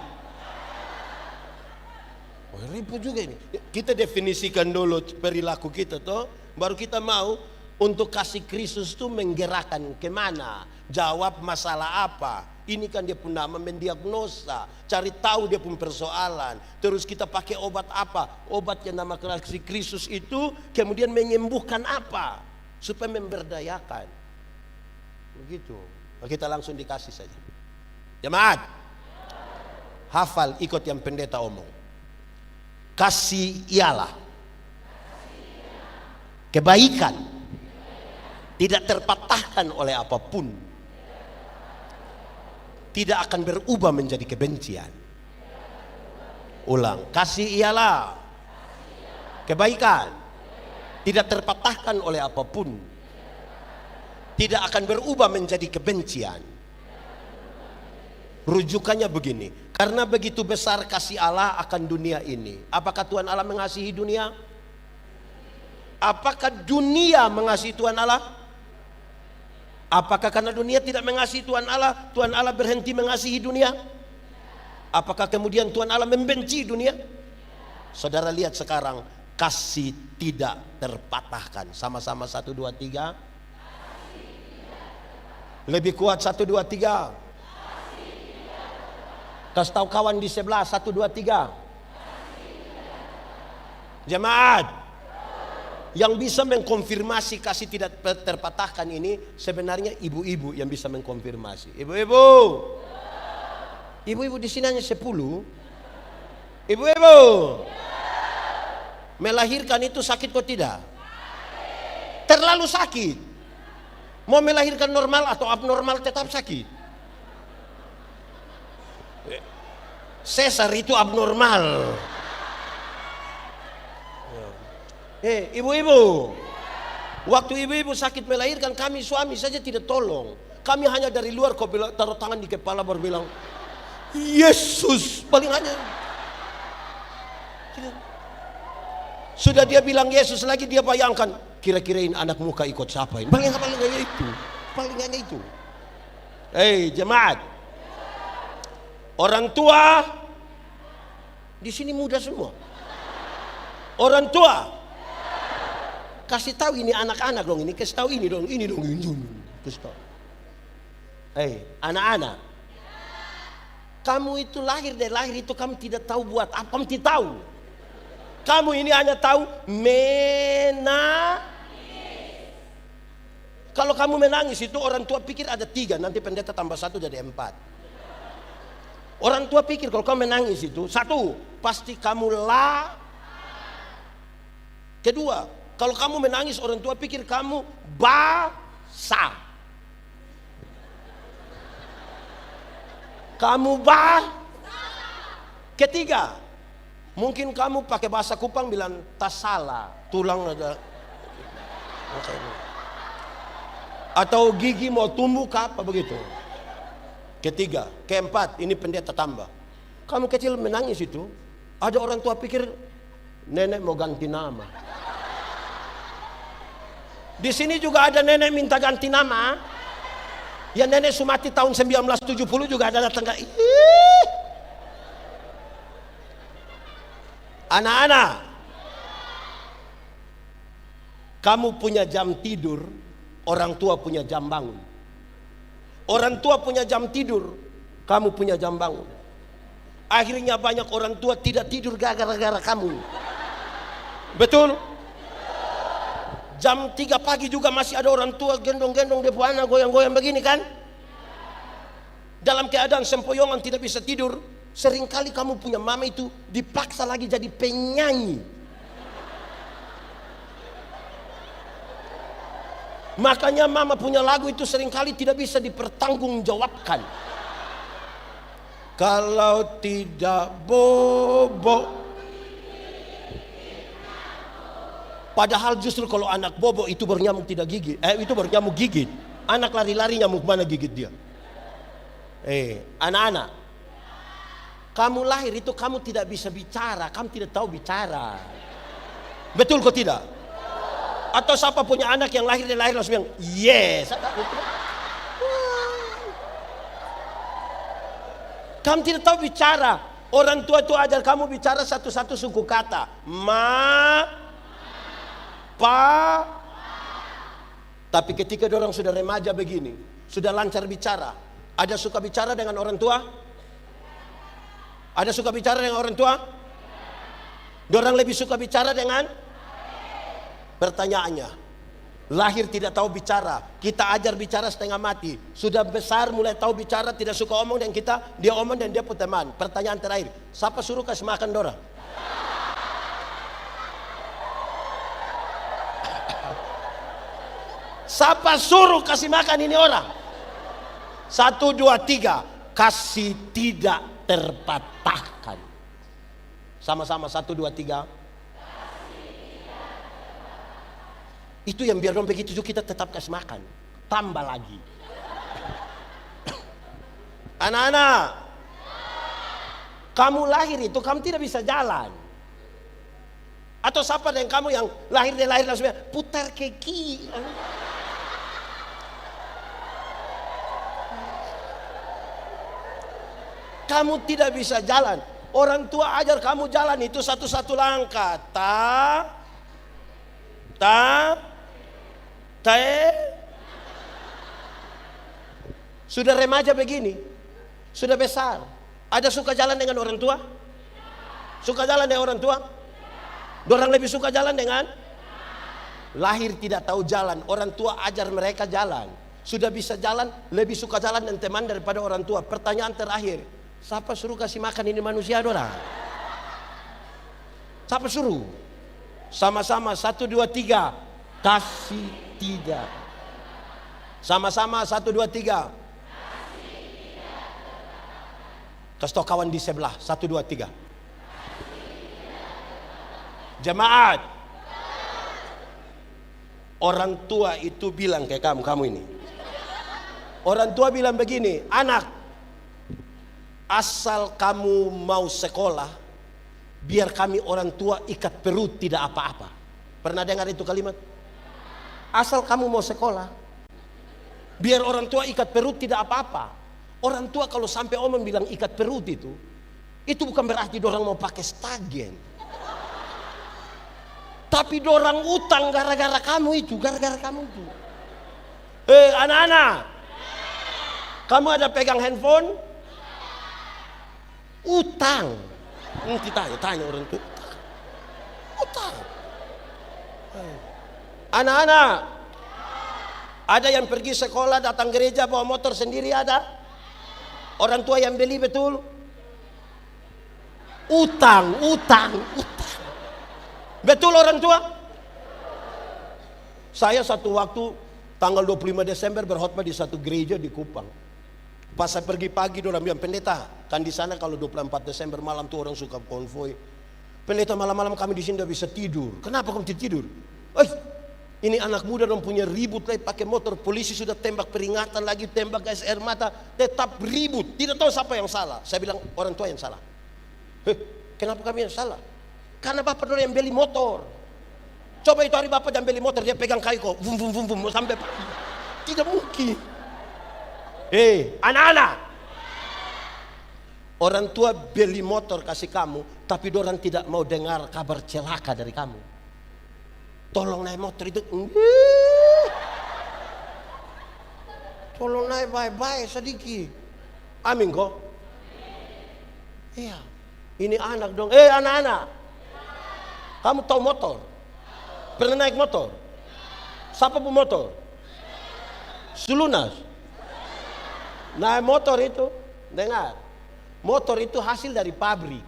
Ribut juga ini. Kita definisikan dulu perilaku kita toh, baru kita mau untuk kasih Kristus itu menggerakkan kemana, jawab masalah apa. Ini kan dia pun nama mendiagnosa, cari tahu dia pun persoalan. Terus kita pakai obat apa? Obat yang nama kasih Kristus itu kemudian menyembuhkan apa? Supaya memberdayakan. Begitu. Kita langsung dikasih saja. Jemaat, hafal, ikut yang pendeta omong. Kasih ialah kebaikan tidak terpatahkan oleh apapun. tidak akan berubah menjadi kebencian. Ulang, kasih ialah kebaikan, tidak terpatahkan oleh apapun, tidak akan berubah menjadi kebencian. Rujukannya begini, karena begitu besar kasih Allah akan dunia ini. Apakah Tuhan Allah mengasihi dunia? Apakah dunia mengasihi Tuhan Allah? Apakah karena dunia tidak mengasihi Tuhan Allah berhenti mengasihi dunia? Apakah kemudian Tuhan Allah membenci dunia? Saudara lihat sekarang, kasih tidak terpatahkan. Sama-sama 1, 2, 3. Lebih kuat 1, 2, 3. Kasih tahu kawan di sebelah 1, 2, 3. Jemaat, yang bisa mengkonfirmasi kasih tidak terpatahkan ini sebenarnya ibu-ibu yang bisa mengkonfirmasi. Ibu-ibu di sini hanya 10. Ibu-ibu, melahirkan itu sakit kok tidak? Terlalu sakit. Mau melahirkan normal atau abnormal tetap sakit. Sesar itu abnormal. Ibu-ibu, waktu ibu-ibu sakit melahirkan, kami suami saja tidak tolong. Kami hanya dari luar kau bilang, taruh tangan di kepala baru bilang Yesus, paling hanya. Sudah dia bilang Yesus lagi, dia bayangkan kira-kira ini anak muka ikut siapa ini. Paling hanya itu. Jemaat, orang tua di sini muda semua. Orang tua kasih tahu ini anak-anak dong, ini kasih tahu ini dong, ini kasih tahu. Anak-anak, kamu itu lahir dari lahir itu kamu tidak tahu buat apa, kamu tidak tahu. Kamu ini hanya tahu menangis. Kalau kamu menangis itu orang tua pikir ada 3, nanti pendeta tambah 1 jadi 4. Orang tua pikir kalau kamu menangis itu 1, pasti kamu Kedua, kalau kamu menangis orang tua pikir kamu basah. Ketiga, mungkin kamu pakai bahasa Kupang bilang tas salah, tulang ada. Atau gigi mau tumbuh apa begitu. Ketiga, keempat, ini pendeta tambah. Kamu kecil menangis itu, ada orang tua pikir nenek mau ganti nama. Di sini juga ada nenek minta ganti nama. Ya nenek Sumati tahun 1970 juga ada datang. Anak-anak, kamu punya jam tidur, orang tua punya jam bangun. Orang tua punya jam tidur, kamu punya jam bangun. Akhirnya banyak orang tua tidak tidur gara-gara kamu. Betul? Jam 3 pagi juga masih ada orang tua gendong-gendong depo anak goyang-goyang begini kan? Dalam keadaan sempoyongan tidak bisa tidur. Seringkali kamu punya mama itu dipaksa lagi jadi penyanyi. Makanya mama punya lagu itu seringkali tidak bisa dipertanggungjawabkan. Kalau tidak bobo. Padahal justru kalau anak bobo itu bernyamuk tidak gigit. Itu bernyamuk gigit. Anak lari-lari nyamuk mana gigit dia. Anak-anak, kamu lahir itu kamu tidak bisa bicara. Kamu tidak tahu bicara. Betul kok tidak? Atau siapa punya anak yang lahir dan lahir langsung bilang yes. Kamu tidak tahu bicara. Orang tua itu ajar kamu bicara satu-satu suku kata. Pa. Tapi ketika orang sudah remaja begini, sudah lancar bicara, ada suka bicara dengan orang tua? Ada suka bicara dengan orang tua? Orang lebih suka bicara dengan? Pertanyaannya, lahir tidak tahu bicara, kita ajar bicara setengah mati. Sudah besar mulai tahu bicara, tidak suka omong dan dia omong dan dia pun teman. Pertanyaan terakhir, siapa suruh kasih makan dorang? Siapa suruh kasih makan ini orang? 1, 2, 3. kasih tidak terpatahkan. Sama-sama 1, 2, 3. Itu yang biar dong begitu juga kita tetap kasih makan. Tambah lagi. Anak-anak, kamu lahir itu kamu tidak bisa jalan. Atau siapa dengan kamu yang lahir langsung putar ke kiri. Kamu tidak bisa jalan. Orang tua ajar kamu jalan itu satu-satu langkah. Sudah remaja begini, sudah besar. Ada suka jalan dengan orang tua? Suka jalan dengan orang tua? Dorang lebih suka jalan dengan? Lahir tidak tahu jalan, orang tua ajar mereka jalan. Sudah bisa jalan, lebih suka jalan dengan teman daripada orang tua. Pertanyaan terakhir, siapa suruh kasih makan ini manusia dorang? Siapa suruh? Sama-sama 1, 2, 3. Kasih tidak. Sama-sama 1, 2, 3. Kasih tau kawan di sebelah 1, 2, 3. Jemaat, orang tua itu bilang kayak kamu ini. Orang tua bilang begini, anak, asal kamu mau sekolah, biar kami orang tua ikat perut tidak apa-apa. Pernah dengar itu kalimat? Asal kamu mau sekolah, biar orang tua ikat perut tidak apa-apa. Orang tua kalau sampai omong bilang ikat perut itu bukan berarti dorang mau pakai stagen. Tapi dorang utang gara-gara kamu itu, anak-anak, kamu ada pegang handphone? Utang. Nanti tanya orang tua. Utang. Anak-anak, ada yang pergi sekolah, datang gereja bawa motor sendiri ada? Orang tua yang beli betul? Utang. Betul orang tua? Saya satu waktu tanggal 25 Desember berkhotbah di satu gereja di Kupang. Pas saya pergi pagi orang bilang, pendeta, kan di sana kalau 24 Desember malam tuh orang suka konvoy. Pendeta, malam-malam kami di sini tidak bisa tidur. Kenapa kamu tidak tidur? Ini anak muda dong punya ribut lagi pakai motor, polisi sudah tembak peringatan lagi, tembak gas air mata, tetap ribut. Tidak tahu siapa yang salah. Saya bilang orang tua yang salah. Kenapa kami yang salah? Karena bapak dulu yang beli motor. Coba itu hari bapak yang beli motor, dia pegang kayu kok, vum sampai tidak mungkin. Anak-anak, orang tua beli motor kasih kamu, tapi dorang tidak mau dengar kabar celaka dari kamu. Tolong naik motor itu, tolong naik baik-baik sedikit. Amin kok. Iya, ini anak dong. Anak-anak, kamu tahu motor? Pernah naik motor? Siapa pun motor? Sulunas. Naik motor itu, dengar, motor itu hasil dari pabrik.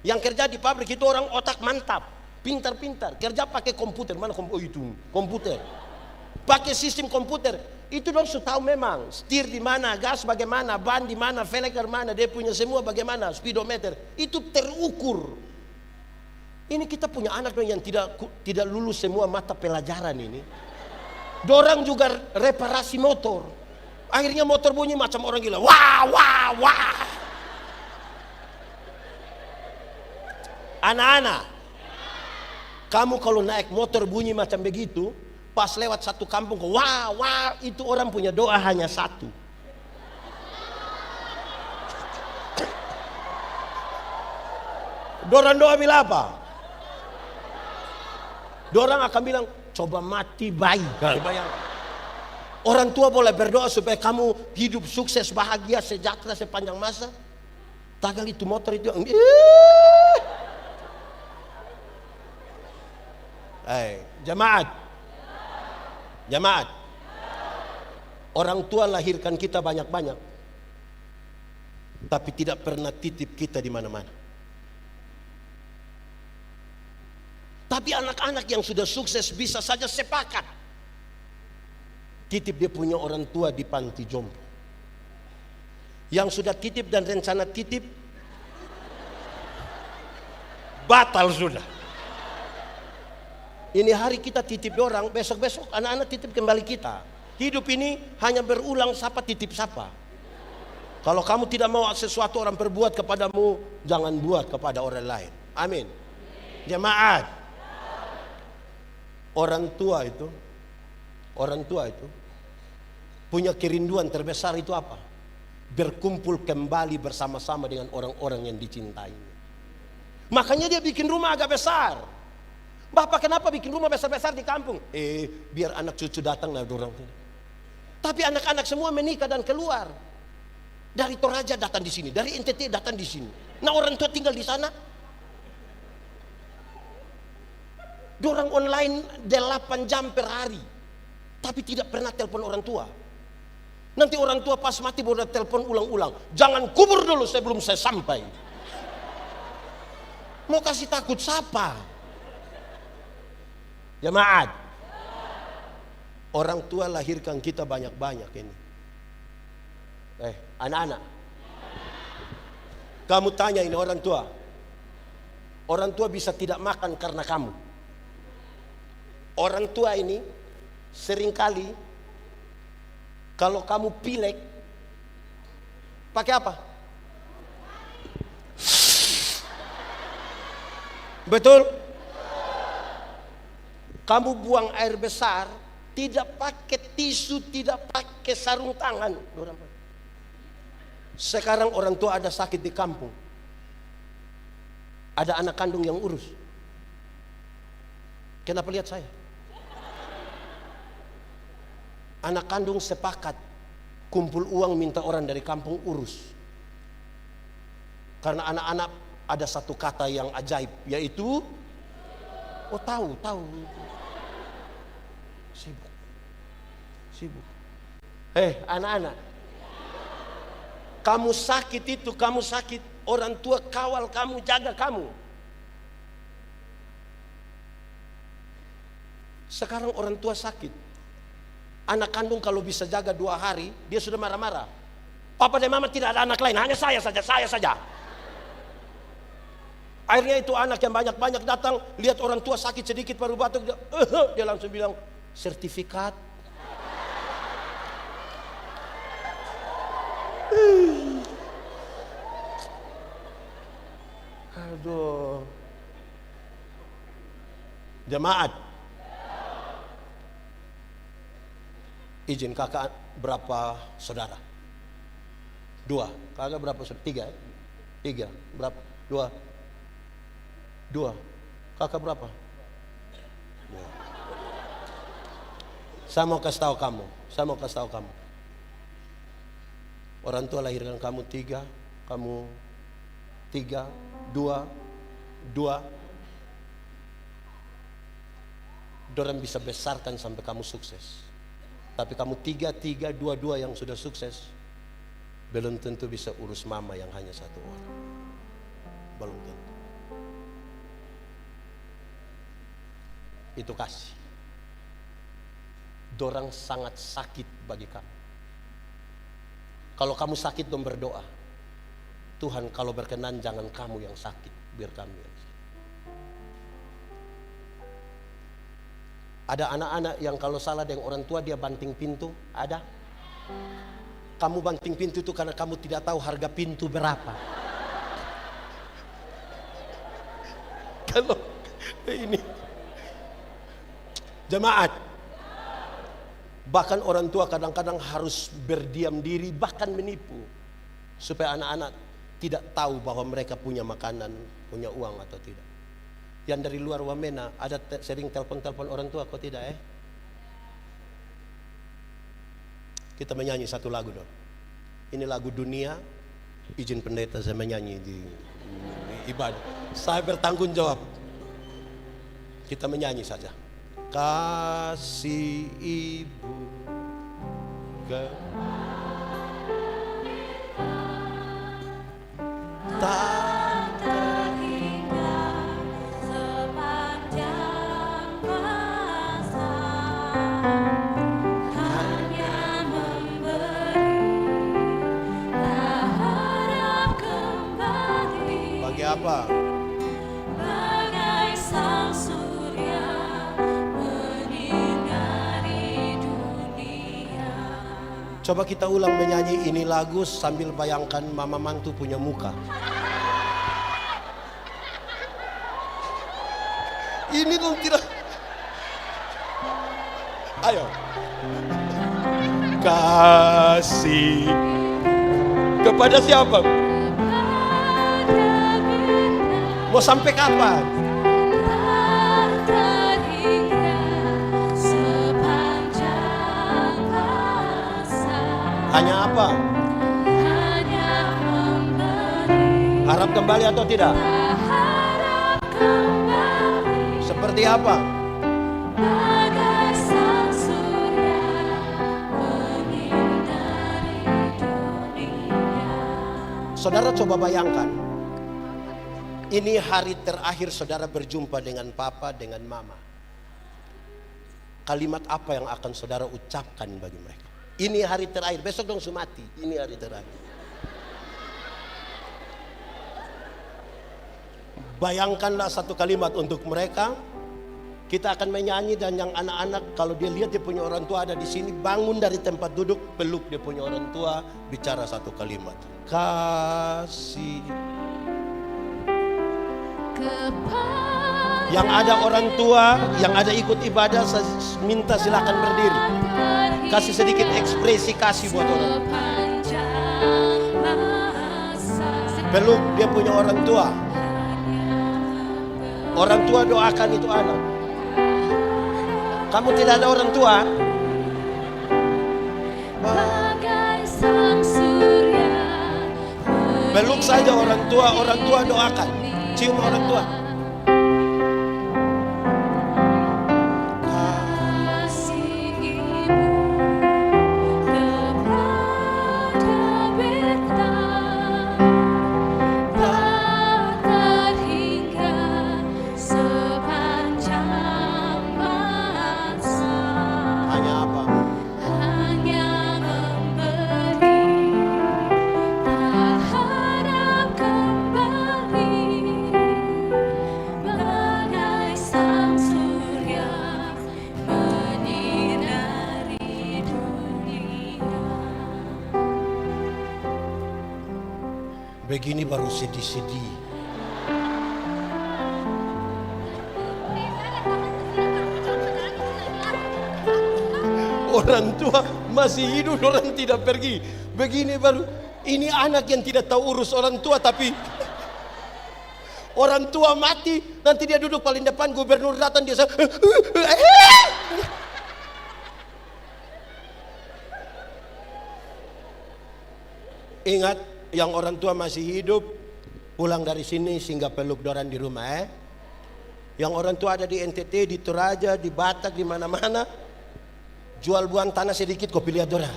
Yang kerja di pabrik itu orang otak mantap, pintar-pintar, kerja pakai komputer. Mana komputer? Pakai sistem komputer. Itu dong sudah tahu memang setir di mana, gas bagaimana, ban di mana, velg dari mana, dia punya semua bagaimana, speedometer. Itu terukur. Ini kita punya anak dong yang tidak lulus semua mata pelajaran ini. Dorang juga reparasi motor. Akhirnya motor bunyi macam orang gila. Wah. Anak-anak, kamu kalau naik motor bunyi macam begitu, pas lewat satu kampung, wah, itu orang punya doa hanya satu. Dorang doa bilang apa? Dorang akan bilang, coba mati baik. Orang tua boleh berdoa supaya kamu hidup sukses, bahagia, sejahtera sepanjang masa. Tagal itu motor itu. Jemaat. Orang tua lahirkan kita banyak-banyak, tapi tidak pernah titip kita di mana-mana. Tapi anak-anak yang sudah sukses bisa saja sepakat titip dia punya orang tua di panti jompo. Yang sudah titip dan rencana titip batal sudah. Ini hari kita titip orang, besok-besok anak-anak titip kembali kita. Hidup ini hanya berulang sapa titip sapa. Kalau kamu tidak mau sesuatu orang perbuat kepadamu, jangan buat kepada orang lain. Amin. Jemaat. Orang tua itu punya kerinduan terbesar itu apa? Berkumpul kembali bersama-sama dengan orang-orang yang dicintainya. Makanya dia bikin rumah agak besar. Bapak kenapa bikin rumah besar-besar di kampung? Biar anak cucu datang lah dorong. Tapi anak-anak semua menikah dan keluar. Dari Toraja datang di sini, dari NTT datang di sini. Nah orang tua tinggal di sana. Dorang online 8 jam per hari. Tapi tidak pernah telepon orang tua. Nanti orang tua pas mati baru telepon ulang-ulang. Jangan kubur dulu sebelum saya sampai. Mau kasih takut siapa? Jemaat. Orang tua lahirkan kita banyak-banyak ini. Anak-anak. Kamu tanya ini orang tua. Orang tua bisa tidak makan karena kamu. Orang tua ini seringkali kalau kamu pilek pakai apa? Betul? Kamu buang air besar tidak pakai tisu, tidak pakai sarung tangan. Sekarang orang tua ada sakit di kampung, ada anak kandung yang urus. Kenapa lihat saya? Anak kandung sepakat kumpul uang minta orang dari kampung urus. Karena anak-anak ada satu kata yang ajaib, yaitu tahu. Sibuk. Anak-anak. Kamu sakit, orang tua kawal kamu, jaga kamu. Sekarang orang tua sakit. Anak kandung kalau bisa jaga 2 hari, dia sudah marah-marah. Papa dan mama tidak ada anak lain, hanya saya saja. Akhirnya itu anak yang banyak-banyak datang, lihat orang tua sakit sedikit baru batuk, dia langsung bilang, sertifikat. Aduh. Jemaat. Izin kakak berapa saudara? 2. Kakak berapa saudara? 3. Berapa? 2. Kakak berapa? 2. Saya mau kasih tahu kamu. Orang tua lahirkan kamu 3, kamu 3, 2. Dorang bisa besarkan sampai kamu sukses. Tapi kamu 3, 2 yang sudah sukses, belum tentu bisa urus mama yang hanya 1 orang. Belum tentu. Itu kasih. Dorang sangat sakit bagi kamu. Kalau kamu sakit, dong berdoa. Tuhan kalau berkenan jangan kamu yang sakit, biar kami yang sakit. Ada anak-anak yang kalau salah dengan orang tua dia banting pintu, ada. Kamu banting pintu itu karena kamu tidak tahu harga pintu berapa. Kalau ini jemaat, bahkan orang tua kadang-kadang harus berdiam diri, bahkan menipu, supaya anak-anak tidak tahu bahwa mereka punya makanan, punya uang atau tidak. Yang dari luar Wamena ada sering telepon-telepon orang tua, kok tidak? Kita menyanyi satu lagu dong. Ini lagu dunia. Izin pendeta saya menyanyi di ibadah. Saya bertanggung jawab. Kita menyanyi saja. Kasih ibu tak terhingga sepanjang masa, hanya memberi apa? Bagai sang surya menyinari dunia. Coba kita ulang menyanyi ini lagu sambil bayangkan mama mantu punya muka. Ini tuh tidak. Ayo. Kasih kepada siapa? Mau sampai kapan? Terhingga sepanjang masa. Hanya apa? Hanya memberi. Harap kembali atau tidak? Harap kembali. Seperti apa? Bagai sang surya menyinari dunia. Saudara coba bayangkan. Ini hari terakhir saudara berjumpa dengan papa, dengan mama. Kalimat apa yang akan saudara ucapkan bagi mereka? Ini hari terakhir, besok dong mati. Ini hari terakhir. Bayangkanlah satu kalimat untuk mereka. Kita akan menyanyi dan yang anak-anak kalau dia lihat dia punya orang tua ada di sini, bangun dari tempat duduk, peluk dia punya orang tua, bicara satu kalimat. Kasih. Yang ada orang tua, yang ada ikut ibadah, saya minta silakan berdiri. Kasih sedikit ekspresi kasih buat orang. Peluk dia punya orang tua. Orang tua doakan itu anak. Kamu tidak ada orang tua? Bagai sang surya Peluk saja orang tua doakan. Cium orang tua. kasih ibu kepada bintang tak terhingga sepanjang masa. Hanya apa? Hanya memberi, tak harap kembali. Bagai sang surya menyinari dunia. Begini baru sedih-sedih. Orang tua masih hidup, orang tidak pergi. Begini baru, ini anak yang tidak tahu urus orang tua, tapi orang tua mati, nanti dia duduk paling depan, gubernur datang dia Ingat, yang orang tua masih hidup, pulang dari sini singgah peluk dorang di rumah. Yang orang tua ada di NTT, di Toraja, di Batak, di mana-mana, jual buang tanah sedikit, kopi lihat dorang.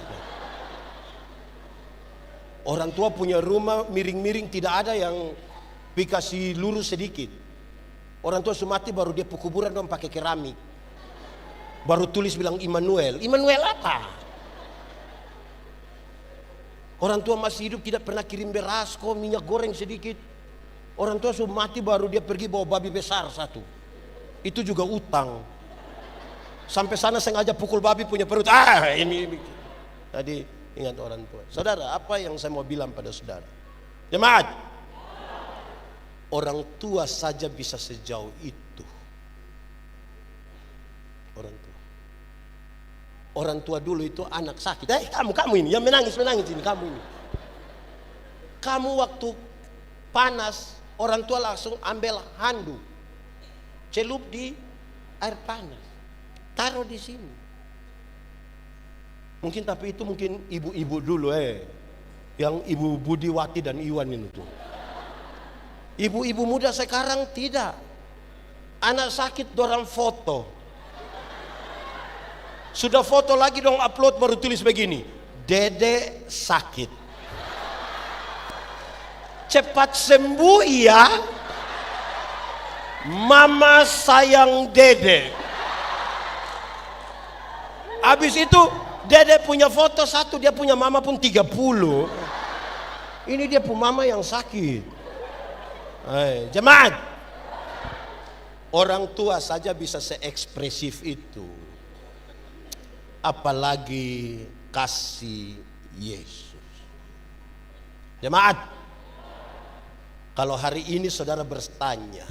Orang tua punya rumah miring-miring, tidak ada yang dikasih lurus sedikit. Orang tua semati baru dia kuburan dong pakai keramik. Baru tulis bilang Immanuel. Immanuel apa? Orang tua masih hidup tidak pernah kirim beras kok, minyak goreng sedikit. Orang tua sudah mati baru dia pergi bawa babi besar satu. Itu juga utang. Sampai sana sengaja pukul babi punya perut. Ini. Tadi ingat orang tua. Saudara, apa yang saya mau bilang pada saudara? Jemaat. Orang tua saja bisa sejauh itu. Orang tua. Orang tua dulu itu anak sakit. Kamu ini yang menangis ini, kamu ini. Kamu waktu panas, orang tua langsung ambil handuk, celup di air panas, taruh di sini. Mungkin tapi itu mungkin ibu-ibu dulu yang Ibu Budiwati dan Iwan ini tuh. Ibu-ibu muda sekarang tidak. Anak sakit dorang foto. Sudah foto lagi dong upload baru tulis begini. Dede sakit. Cepat sembuh ya. Mama sayang Dede. Habis itu Dede punya foto satu, dia punya mama pun 30. Ini dia punya mama yang sakit. Jemaat, orang tua saja bisa seekspresif itu, apalagi kasih Yesus. Jemaat, kalau hari ini saudara bertanya,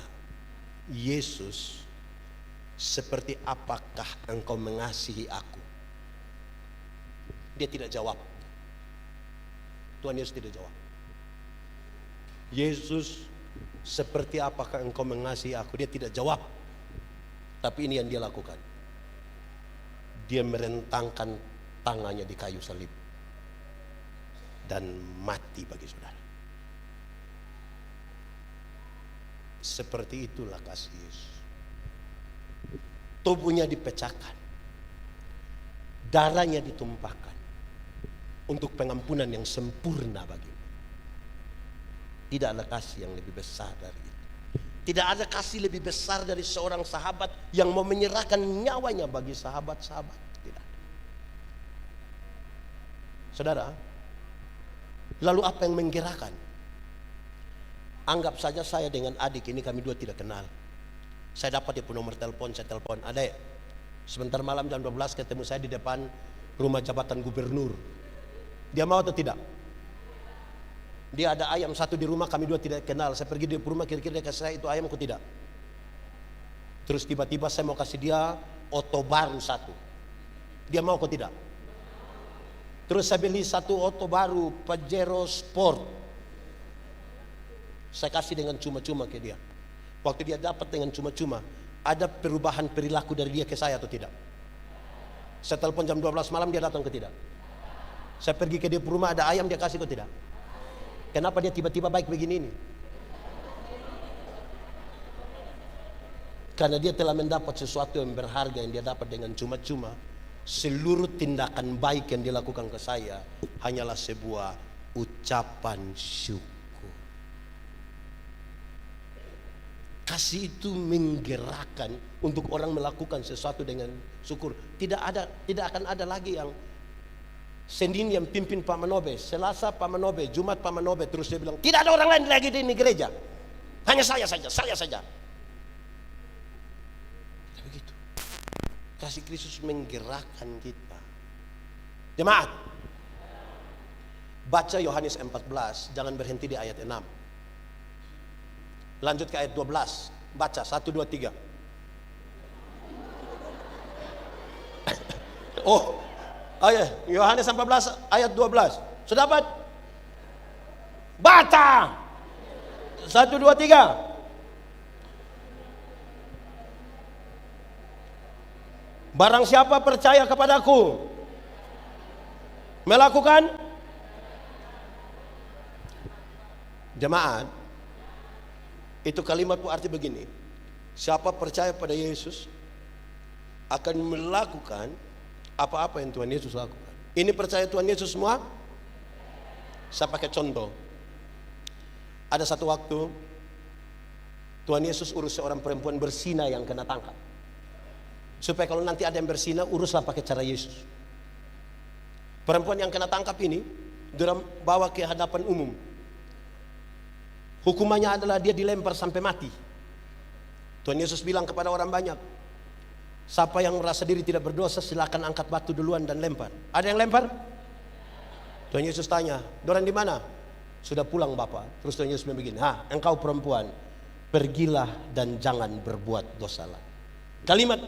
Yesus, seperti apakah engkau mengasihi aku? Dia tidak jawab. Tuhan Yesus tidak jawab. Yesus, seperti apakah engkau mengasihi aku? Dia tidak jawab. Tapi ini yang dia lakukan. Dia merentangkan tangannya di kayu salib dan mati bagi saudara. Seperti itulah kasih Yesus. Tubuhnya dipecahkan, darahnya ditumpahkan untuk pengampunan yang sempurna bagimu. Tidak ada kasih yang lebih besar dari itu. Tidak ada kasih lebih besar dari seorang sahabat yang mau menyerahkan nyawanya bagi sahabat-sahabat. Tidak. Saudara, lalu apa yang menggerakkan? Anggap saja saya dengan adik ini, kami dua tidak kenal. Saya dapat dia nomor telepon, saya telepon, adek, sebentar malam jam 12 ketemu saya di depan rumah jabatan gubernur. Dia mau atau tidak? Dia ada ayam satu di rumah, kami dua tidak kenal. Saya pergi di rumah, kira-kira dia kasih saya itu ayam atau tidak. Terus tiba-tiba saya mau kasih dia oto baru satu. Dia mau atau tidak? Terus saya beli satu oto baru Pajero Sport. Saya kasih dengan cuma-cuma ke dia. Waktu dia dapat dengan cuma-cuma, ada perubahan perilaku dari dia ke saya atau tidak? Saya telepon jam 12 malam, dia datang ke tidak? Saya pergi ke dia rumah, ada ayam, dia kasih atau tidak? Kenapa dia tiba-tiba baik begini ini? Karena dia telah mendapat sesuatu yang berharga yang dia dapat dengan cuma-cuma. Seluruh tindakan baik yang dilakukan ke saya hanyalah sebuah ucapan syukur. Kasih itu menggerakkan untuk orang melakukan sesuatu dengan syukur. Tidak akan ada lagi yang Senin yang pimpin Pak Manobe, Selasa Pak Manobe, Jumat Pak Manobe, terus dia bilang tidak ada orang lain lagi di ini gereja, hanya saya saja. Begitu. Kasih Kristus menggerakkan kita. Jemaat, baca Yohanes 14, jangan berhenti di ayat 6. Lanjut ke ayat 12. Baca 1, 2, 3. Oh, ayat Yohanes 14 ayat 12. Sudah dapat? Baca 1, 2, 3. Barang siapa percaya kepadaku, melakukan. Jemaat, itu kalimat berarti begini. Siapa percaya pada Yesus akan melakukan apa-apa yang Tuhan Yesus lakukan. Ini percaya Tuhan Yesus semua? Saya pakai contoh. Ada satu waktu Tuhan Yesus urus seorang perempuan berzina yang kena tangkap. Supaya kalau nanti ada yang berzina, uruslah pakai cara Yesus. Perempuan yang kena tangkap ini bawa ke hadapan umum. Hukumannya adalah dia dilempar sampai mati. Tuhan Yesus bilang kepada orang banyak, siapa yang merasa diri tidak berdosa silakan angkat batu duluan dan lempar. Ada yang lempar? Tuhan Yesus tanya, dorang di mana? Sudah pulang Bapak. Terus Tuhan Yesus begini, engkau perempuan, pergilah dan jangan berbuat dosa lagi. Kalimat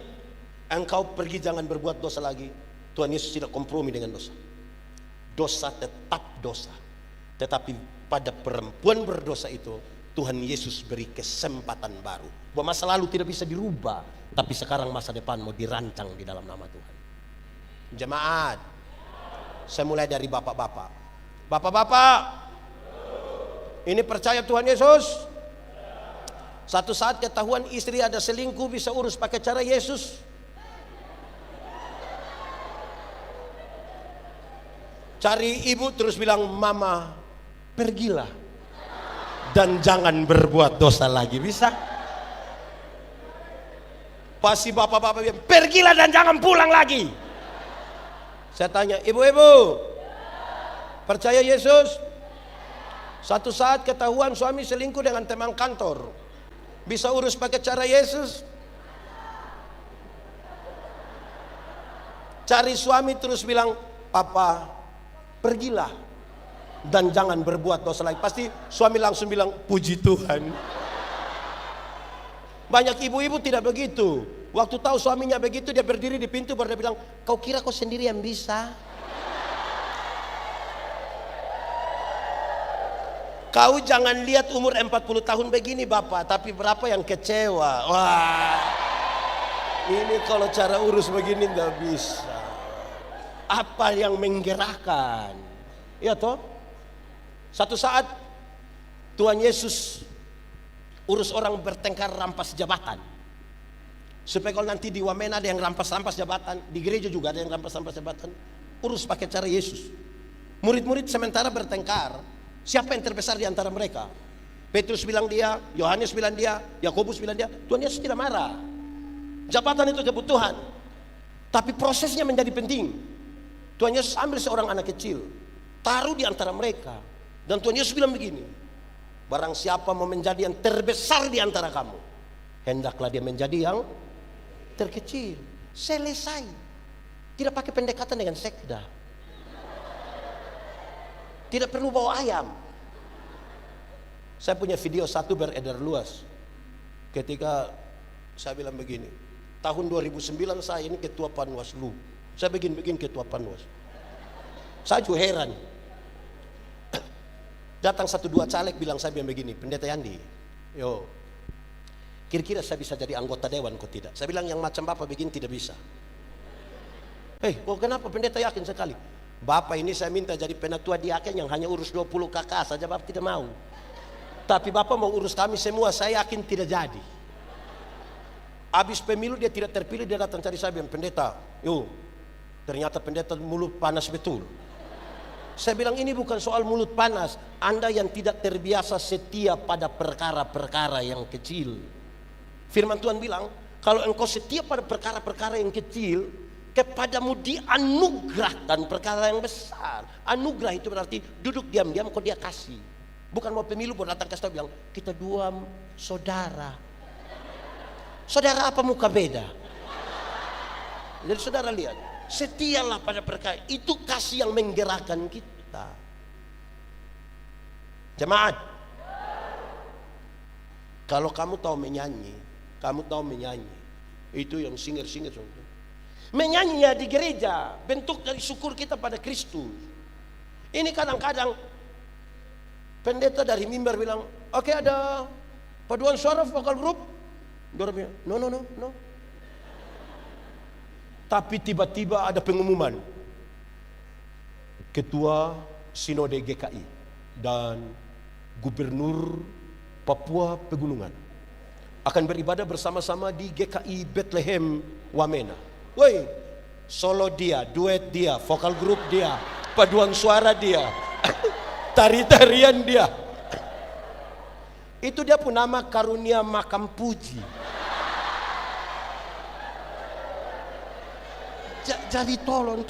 engkau pergi jangan berbuat dosa lagi, Tuhan Yesus tidak kompromi dengan dosa. Dosa tetap dosa. Tetapi pada perempuan berdosa itu Tuhan Yesus beri kesempatan baru. Bahwa masa lalu tidak bisa dirubah, tapi sekarang masa depan mau dirancang di dalam nama Tuhan. Jemaat, saya mulai dari bapak-bapak. Bapak-bapak, ini percaya Tuhan Yesus? Satu saat ketahuan istri ada selingkuh, bisa urus pakai cara Yesus? Cari ibu terus bilang, mama pergilah dan jangan berbuat dosa lagi, bisa? Pasti bapak-bapak bilang, pergilah dan jangan pulang lagi. Saya tanya, ibu-ibu percaya Yesus? Satu saat ketahuan suami selingkuh dengan teman kantor. Bisa urus pakai cara Yesus? Cari suami terus bilang, "Papa, pergilah dan jangan berbuat dosa lagi." Pasti suami langsung bilang, "Puji Tuhan." Banyak ibu-ibu tidak begitu. Waktu tahu suaminya begitu, dia berdiri di pintu baru dia bilang, "Kau kira kau sendiri yang bisa? Kau jangan lihat umur 40 tahun begini Bapak, tapi berapa yang kecewa." Wah, ini kalau cara urus begini tidak bisa. Apa yang menggerakkan? Iya toh? Satu saat Tuhan Yesus urus orang bertengkar rampas jabatan. Supaya kalau nanti di Wamena ada yang rampas-rampas jabatan, di gereja juga ada yang rampas-rampas jabatan, urus pakai cara Yesus. Murid-murid sementara bertengkar, siapa yang terbesar di antara mereka? Petrus bilang dia, Yohanes bilang dia, Yakobus bilang dia. Tuhan Yesus tidak marah. Jabatan itu kebutuhan, tapi prosesnya menjadi penting. Tuhan Yesus ambil seorang anak kecil, taruh di antara mereka, dan Tuhan Yesus bilang begini, "Barang siapa mau menjadi yang terbesar di antara kamu, hendaklah dia menjadi yang terkecil." Selesai. Tidak pakai pendekatan dengan sekda. Tidak perlu bawa ayam. Saya punya video satu beredar luas. Ketika saya bilang begini, tahun 2009 saya ini ketua Panwaslu. Saya bikin ketua Panwas. Saya juga heran. Datang 1-2 caleg bilang saya bilang begini, "Pendeta Yandi, yo, kira-kira saya bisa jadi anggota dewan kok tidak?" Saya bilang, "Yang macam Bapak begini tidak bisa." Kenapa pendeta yakin sekali? "Bapak ini saya minta jadi penatua diaken yang hanya urus 20 kakak saja, Bapak tidak mau. Tapi Bapak mau urus kami semua, saya yakin tidak jadi." Habis pemilu dia tidak terpilih, dia datang cari saya bilang, "Pendeta, yo, ternyata pendeta mulut panas betul." Saya bilang, ini bukan soal mulut panas. Anda yang tidak terbiasa setia pada perkara-perkara yang kecil. Firman Tuhan bilang, kalau engkau setia pada perkara-perkara yang kecil, kepadamu dianugerahkan perkara yang besar. Anugerah itu berarti duduk diam-diam kok dia kasih. Bukan mau pemilu baru datang kasih tahu bilang, "Kita dua saudara." Saudara apa muka beda? Jadi saudara lihat, setialah pada perkara itu, kasih yang menggerakkan kita. Jemaat, kalau kamu tahu menyanyi, itu yang singer-singer. Menyanyinya di gereja, bentuk dari syukur kita pada Kristus. Ini kadang-kadang pendeta dari mimbar bilang, "Oke, ada paduan suara vokal grup." Dia bilang, no. Tapi tiba-tiba ada pengumuman, Ketua Sinode GKI dan Gubernur Papua Pegunungan akan beribadah bersama-sama di GKI Bethlehem Wamena. Woi, solo dia, duet dia, vokal grup dia, paduan suara dia, tari-tarian dia. Itu dia pun nama karunia makam puji. Jadi tolong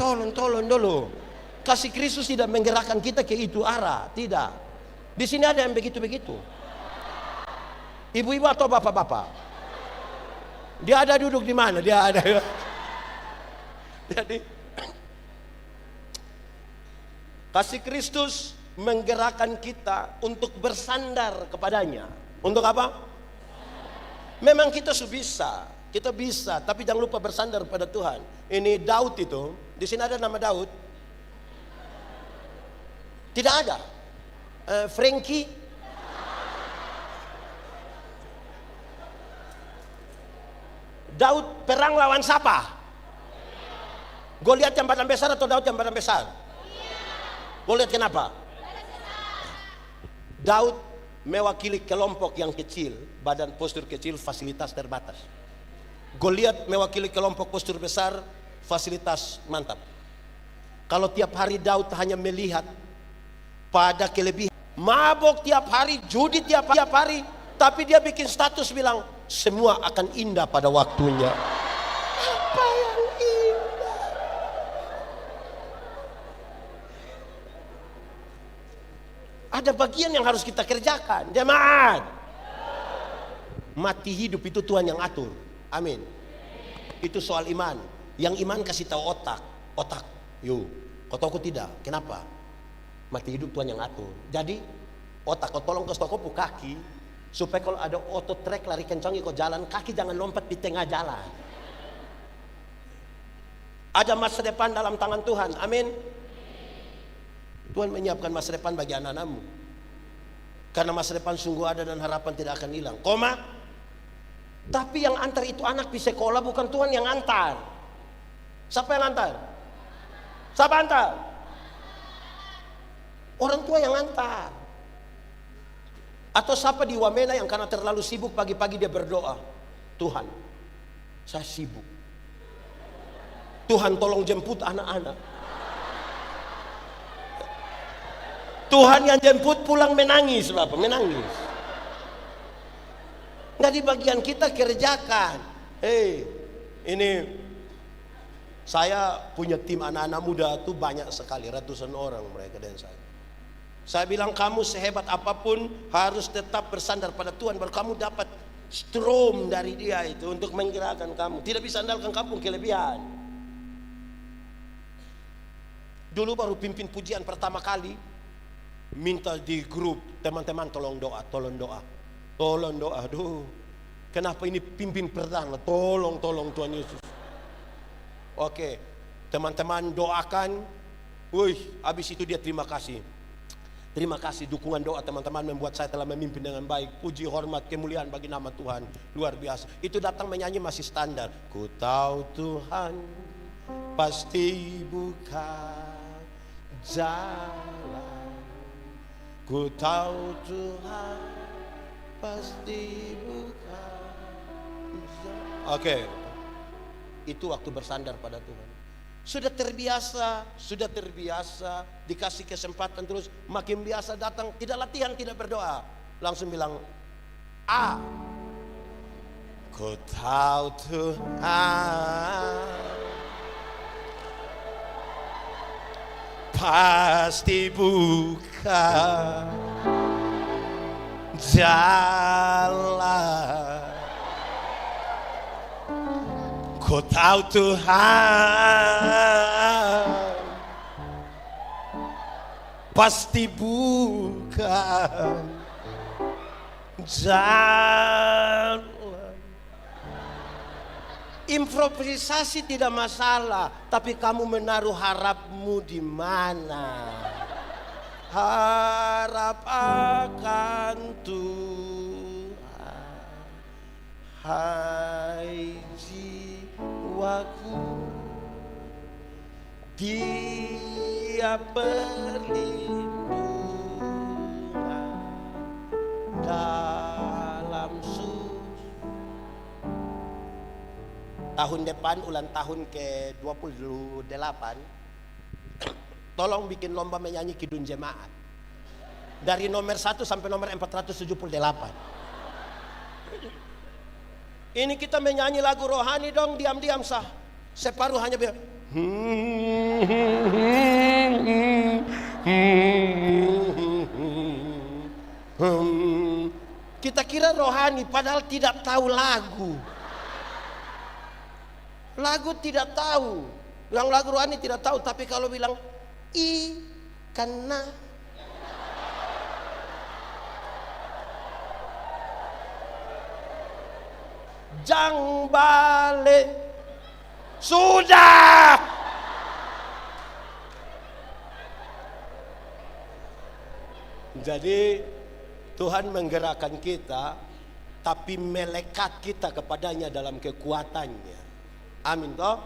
dulu. Kasih Kristus tidak menggerakkan kita ke itu arah, tidak. Di sini ada yang begitu-begitu. Ibu-ibu atau bapak-bapak? Dia ada duduk di mana? Dia ada. Jadi kasih Kristus menggerakkan kita untuk bersandar kepadanya. Untuk apa? Memang kita bisa, tapi jangan lupa bersandar pada Tuhan. Ini Daud itu, di sini ada nama Daud? Tidak ada. Frankie? Daud perang lawan siapa? Goliat yang badan besar atau Daud yang badan besar? Goliat kenapa? Daud mewakili kelompok yang kecil, badan postur kecil, fasilitas terbatas. Goliat mewakili kelompok postur besar, fasilitas mantap. Kalau tiap hari Daud hanya melihat pada kelebihan, mabok tiap hari, judi tiap hari, tapi dia bikin status bilang semua akan indah pada waktunya. Apa yang indah? Ada bagian yang harus kita kerjakan. Jemaat. Mati hidup itu Tuhan yang atur. Amin. Itu soal iman. Yang iman kasih tahu otak. Otak. Yuk. Kau tahu tidak? Kenapa? Mati hidup Tuhan yang atur. Jadi otak kau tolong kasih tahu kau kaki. Supaya kalau ada auto track lari kencang kau jalan. Kaki jangan lompat di tengah jalan. Ada masa depan dalam tangan Tuhan. Amin. Tuhan menyiapkan masa depan bagi anak-anakmu. Karena masa depan sungguh ada dan harapan tidak akan hilang. Koma. Tapi yang antar itu anak di sekolah, bukan Tuhan yang antar. Siapa yang antar? Siapa antar? Orang tua yang antar. Atau siapa di Wamena yang karena terlalu sibuk pagi-pagi dia berdoa, Tuhan, saya sibuk. Tuhan tolong jemput anak-anak. Tuhan yang jemput pulang menangis, Bapak, menangis. Nggak di bagian kita kerjakan. Ini saya punya tim anak-anak muda tuh banyak sekali, ratusan orang mereka dan saya. Saya bilang kamu sehebat apapun harus tetap bersandar pada Tuhan, baru kamu dapat strom dari Dia itu untuk menggerakkan kamu. Tidak bisa andalkan kamu kelebihan. Dulu baru pimpin pujian pertama kali, minta di grup teman-teman tolong doa, tolong doa. Tolong doa, aduh. Kenapa ini pimpin pertama? Tolong Tuhan Yesus. Oke, teman-teman doakan. Wih, habis itu dia terima kasih. Terima kasih dukungan doa teman-teman membuat saya telah memimpin dengan baik. Puji, hormat, kemuliaan bagi nama Tuhan. Luar biasa. Itu datang menyanyi masih standar. Ku tahu Tuhan pasti buka jalan. Ku tahu Tuhan pasti buka. Oke. Itu waktu bersandar pada Tuhan. Sudah terbiasa dikasih kesempatan terus makin biasa datang, tidak latihan, tidak berdoa. Langsung bilang, ku tahu Tuhan pasti buka jalan. Ku tahu Tuhan pasti buka jalan. Improvisasi tidak masalah, tapi kamu menaruh harapmu di mana? Harap akan Tuhan, hai jiwaku, Dia perlindungan dalam tahun depan ulang tahun ke-28, tolong bikin lomba menyanyi Kidung Jemaat dari nomor 1 sampai nomor 478. Ini kita menyanyi lagu rohani dong, diam-diam sah. Separuh hanya biar kita kira rohani padahal tidak tahu lagu. Lagu tidak tahu. Yang lagu rohani tidak tahu, tapi kalau bilang karena jang balik sudah. Jadi Tuhan menggerakkan kita, tapi melekat kita kepadanya dalam kekuatannya. Amin toh?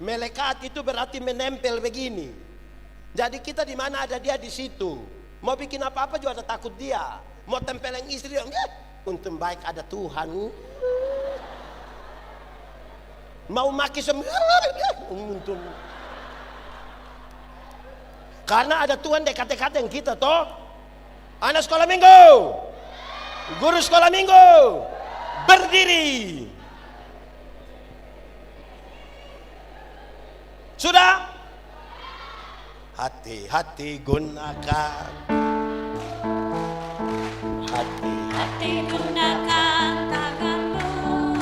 Melekat itu berarti menempel begini. Jadi kita di mana ada dia di situ. Mau bikin apa-apa juga ada takut dia. Mau tempeleng istri, untung baik ada Tuhan. Mau maki untung. Karena ada Tuhan dekat-dekat yang kita toh. Anak sekolah minggu, guru sekolah minggu, berdiri. Sudah? Hati-hati gunakan Hati gunakan tanganmu,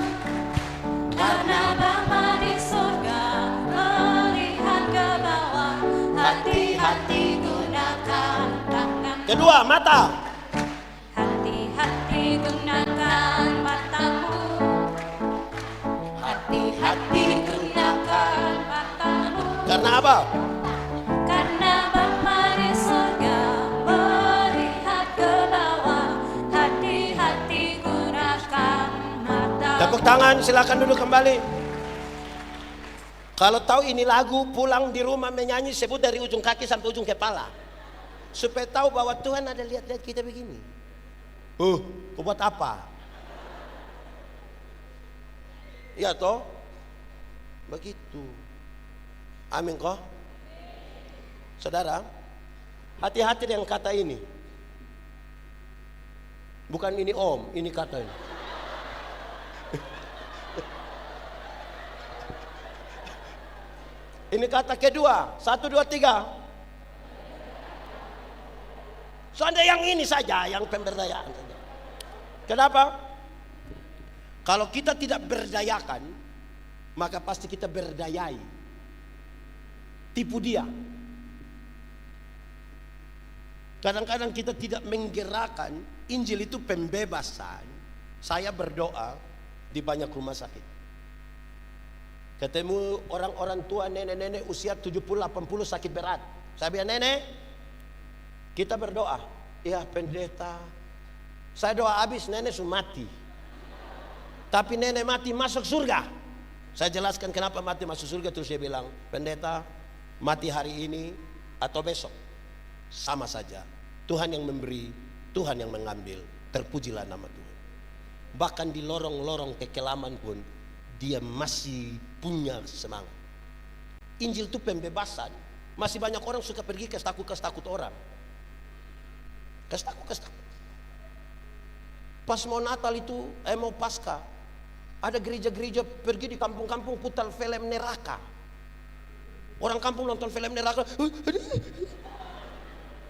karena Bapa di surga melihat ke bawah. Hati-hati gunakan tanganmu. Kedua, mata. Hati-hati gunakan matamu. Hati-hati gunakan matamu. Karena apa? Karena Bapa di surga melihat ke bawah. Hati-hati gunakan matamu. Tepuk tangan, silakan duduk kembali. Kalau tahu ini lagu, pulang di rumah menyanyi, sebut dari ujung kaki sampai ujung kepala. Supaya tahu bahwa Tuhan ada lihat-lihat kita begini. Kau buat apa? Ya toh? Begitu. Amin kok. Saudara, hati-hati dengan kata ini. Bukan ini om, ini kata ini. Ini kata kedua, 1, 2, 3. Soalnya yang ini saja, yang pemberdayaan saja. Kenapa? Kalau kita tidak berdayakan, maka pasti kita berdayai. Tipu dia. Kadang-kadang kita tidak menggerakkan. Injil itu pembebasan. Saya berdoa di banyak rumah sakit. Ketemu orang-orang tua, nenek-nenek usia 70-80 sakit berat. Saya bilang, nenek, kita berdoa. Ya pendeta, saya doa habis, nenek sudah mati. Tapi nenek mati masuk surga. Saya jelaskan kenapa mati masuk surga. Terus dia bilang, pendeta, mati hari ini atau besok sama saja. Tuhan yang memberi, Tuhan yang mengambil. Terpujilah nama Tuhan. Bahkan di lorong-lorong kekelaman pun dia masih punya semangat. Injil itu pembebasan. Masih banyak orang suka pergi ke takut orang. Kestakut. Pas mau Natal itu, mau Pasca, ada gereja-gereja pergi di kampung-kampung putar film neraka. Orang kampung nonton film neraka.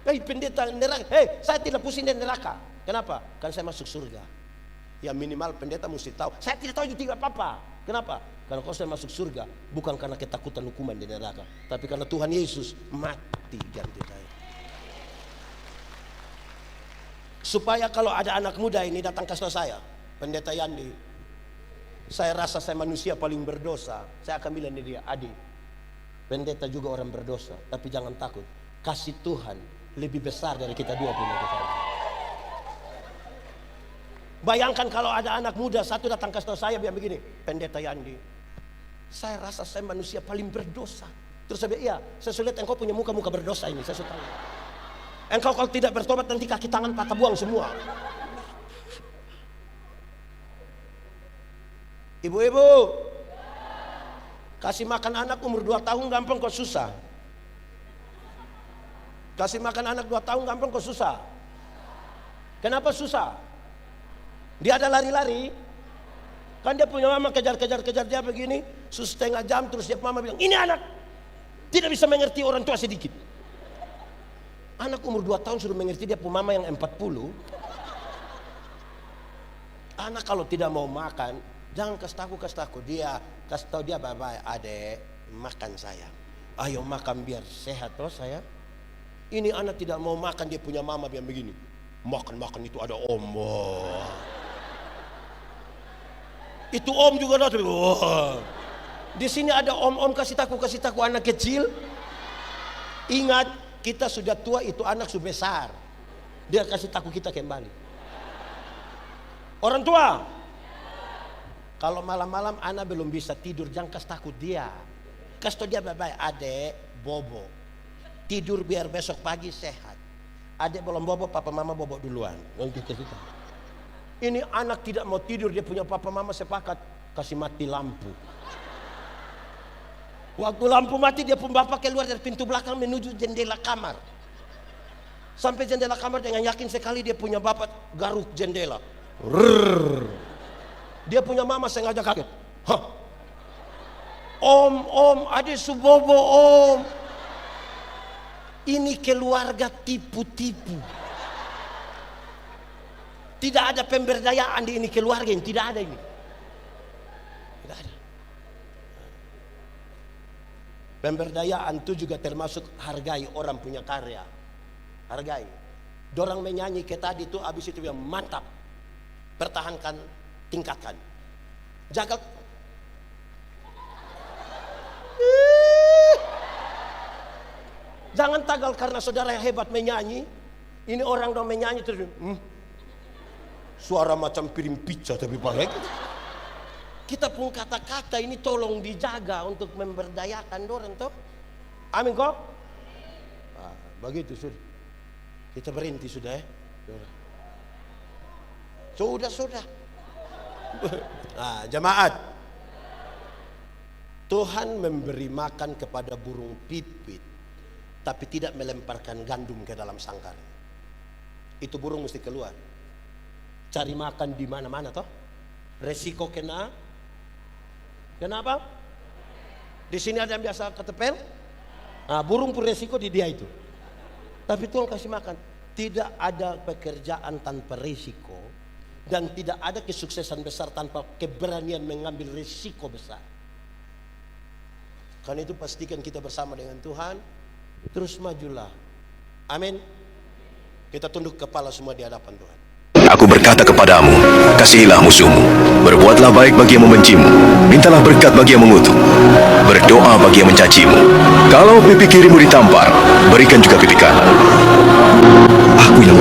Hei pendeta neraka, saya tidak pusing dengan neraka. Kenapa? Kan saya masuk surga. Ya minimal pendeta mesti tahu. Saya tidak tahu juga tidak apa-apa. Kenapa? Karena kalau saya masuk surga, bukan karena ketakutan hukuman di neraka, tapi karena Tuhan Yesus mati ganti saya. Supaya kalau ada anak muda ini datang ke saya, pendeta Yandi, saya rasa saya manusia paling berdosa. Saya akan bilang di dia, adik, pendeta juga orang berdosa, tapi jangan takut. Kasih Tuhan lebih besar dari kita dua punya kesalahan. Bayangkan kalau ada anak muda satu datang ke saya bilang begini, pendeta Yandi, saya rasa saya manusia paling berdosa. Terus saya bilang, iya, saya sudah lihat engkau punya muka-muka berdosa ini, saya sudah tahu. Engkau kalau tidak bertobat nanti kaki tangan patah buang semua. Ibu-ibu, kasih makan anak umur 2 tahun gampang kok susah. Kasih makan anak 2 tahun gampang kok susah. Kenapa susah? Dia ada lari-lari. Kan dia punya mama kejar dia begini. Setengah jam terus dia mama bilang, ini anak tidak bisa mengerti orang tua sedikit. Anak umur 2 tahun sudah mengerti dia punya mama yang 40. Anak kalau tidak mau makan, jangan kasih takut. Dia kasih tahu dia, bye-bye adek, makan saya. Ayo makan biar sehat toh saya. Ini anak tidak mau makan, dia punya mama yang begini. Makan itu ada om. Itu om juga datang. Di sini ada om kasih takut anak kecil. Ingat, kita sudah tua, itu anak sudah besar. Dia kasih takut kita kembali. Orang tua, kalau malam-malam anak belum bisa tidur, jangan kasih takut dia. Kasih tahu dia, bye-bye adek, bobo. Tidur biar besok pagi sehat. Adek belum bobo, papa mama bobo duluan. Ini anak tidak mau tidur, dia punya papa mama sepakat kasih mati lampu. Waktu lampu mati dia pun bapak keluar dari pintu belakang menuju jendela kamar. Sampai jendela kamar dengan yakin sekali dia punya bapak garuk jendela. Rrrr. Dia punya mama sengaja kaget. Hah? Om, adik subobo om. Ini keluarga tipu-tipu. Tidak ada pemberdayaan di ini keluarga ini, tidak ada ini. Tidak ada. Pemberdayaan itu juga termasuk hargai orang punya karya. Hargai. Dorang menyanyi ke tadi itu habis itu yang mantap. Pertahankan, tingkatkan. Jaga. Jangan tagal karena saudara yang hebat menyanyi. Ini orang dong menyanyi terus. Suara macam piring pizza tapi pakai. Kita pun kata-kata ini tolong dijaga untuk memberdayakan dorang toh. Amin kok. Nah, begitu sudah. Kita berhenti sudah ya. Sudah. Nah, jemaat. Tuhan memberi makan kepada burung pipit, tapi tidak melemparkan gandum ke dalam sangkar. Itu burung mesti keluar. Cari makan di mana-mana toh. Resiko kena. Kenapa? Di sini ada yang biasa ketepel. Nah, burung pun resiko di dia itu. Tapi Tuhan kasih makan. Tidak ada pekerjaan tanpa risiko. Dan tidak ada kesuksesan besar tanpa keberanian mengambil risiko besar. Karena itu pastikan kita bersama dengan Tuhan. Terus majulah. Amin. Kita tunduk kepala semua di hadapan Tuhan. Aku berkata kepadamu, kasihilah musuhmu, berbuatlah baik bagi yang membencimu, mintalah berkat bagi yang mengutuk, berdoa bagi yang mencacimu. Kalau pipi kirimu ditampar, berikan juga pipi kanan. Aku yang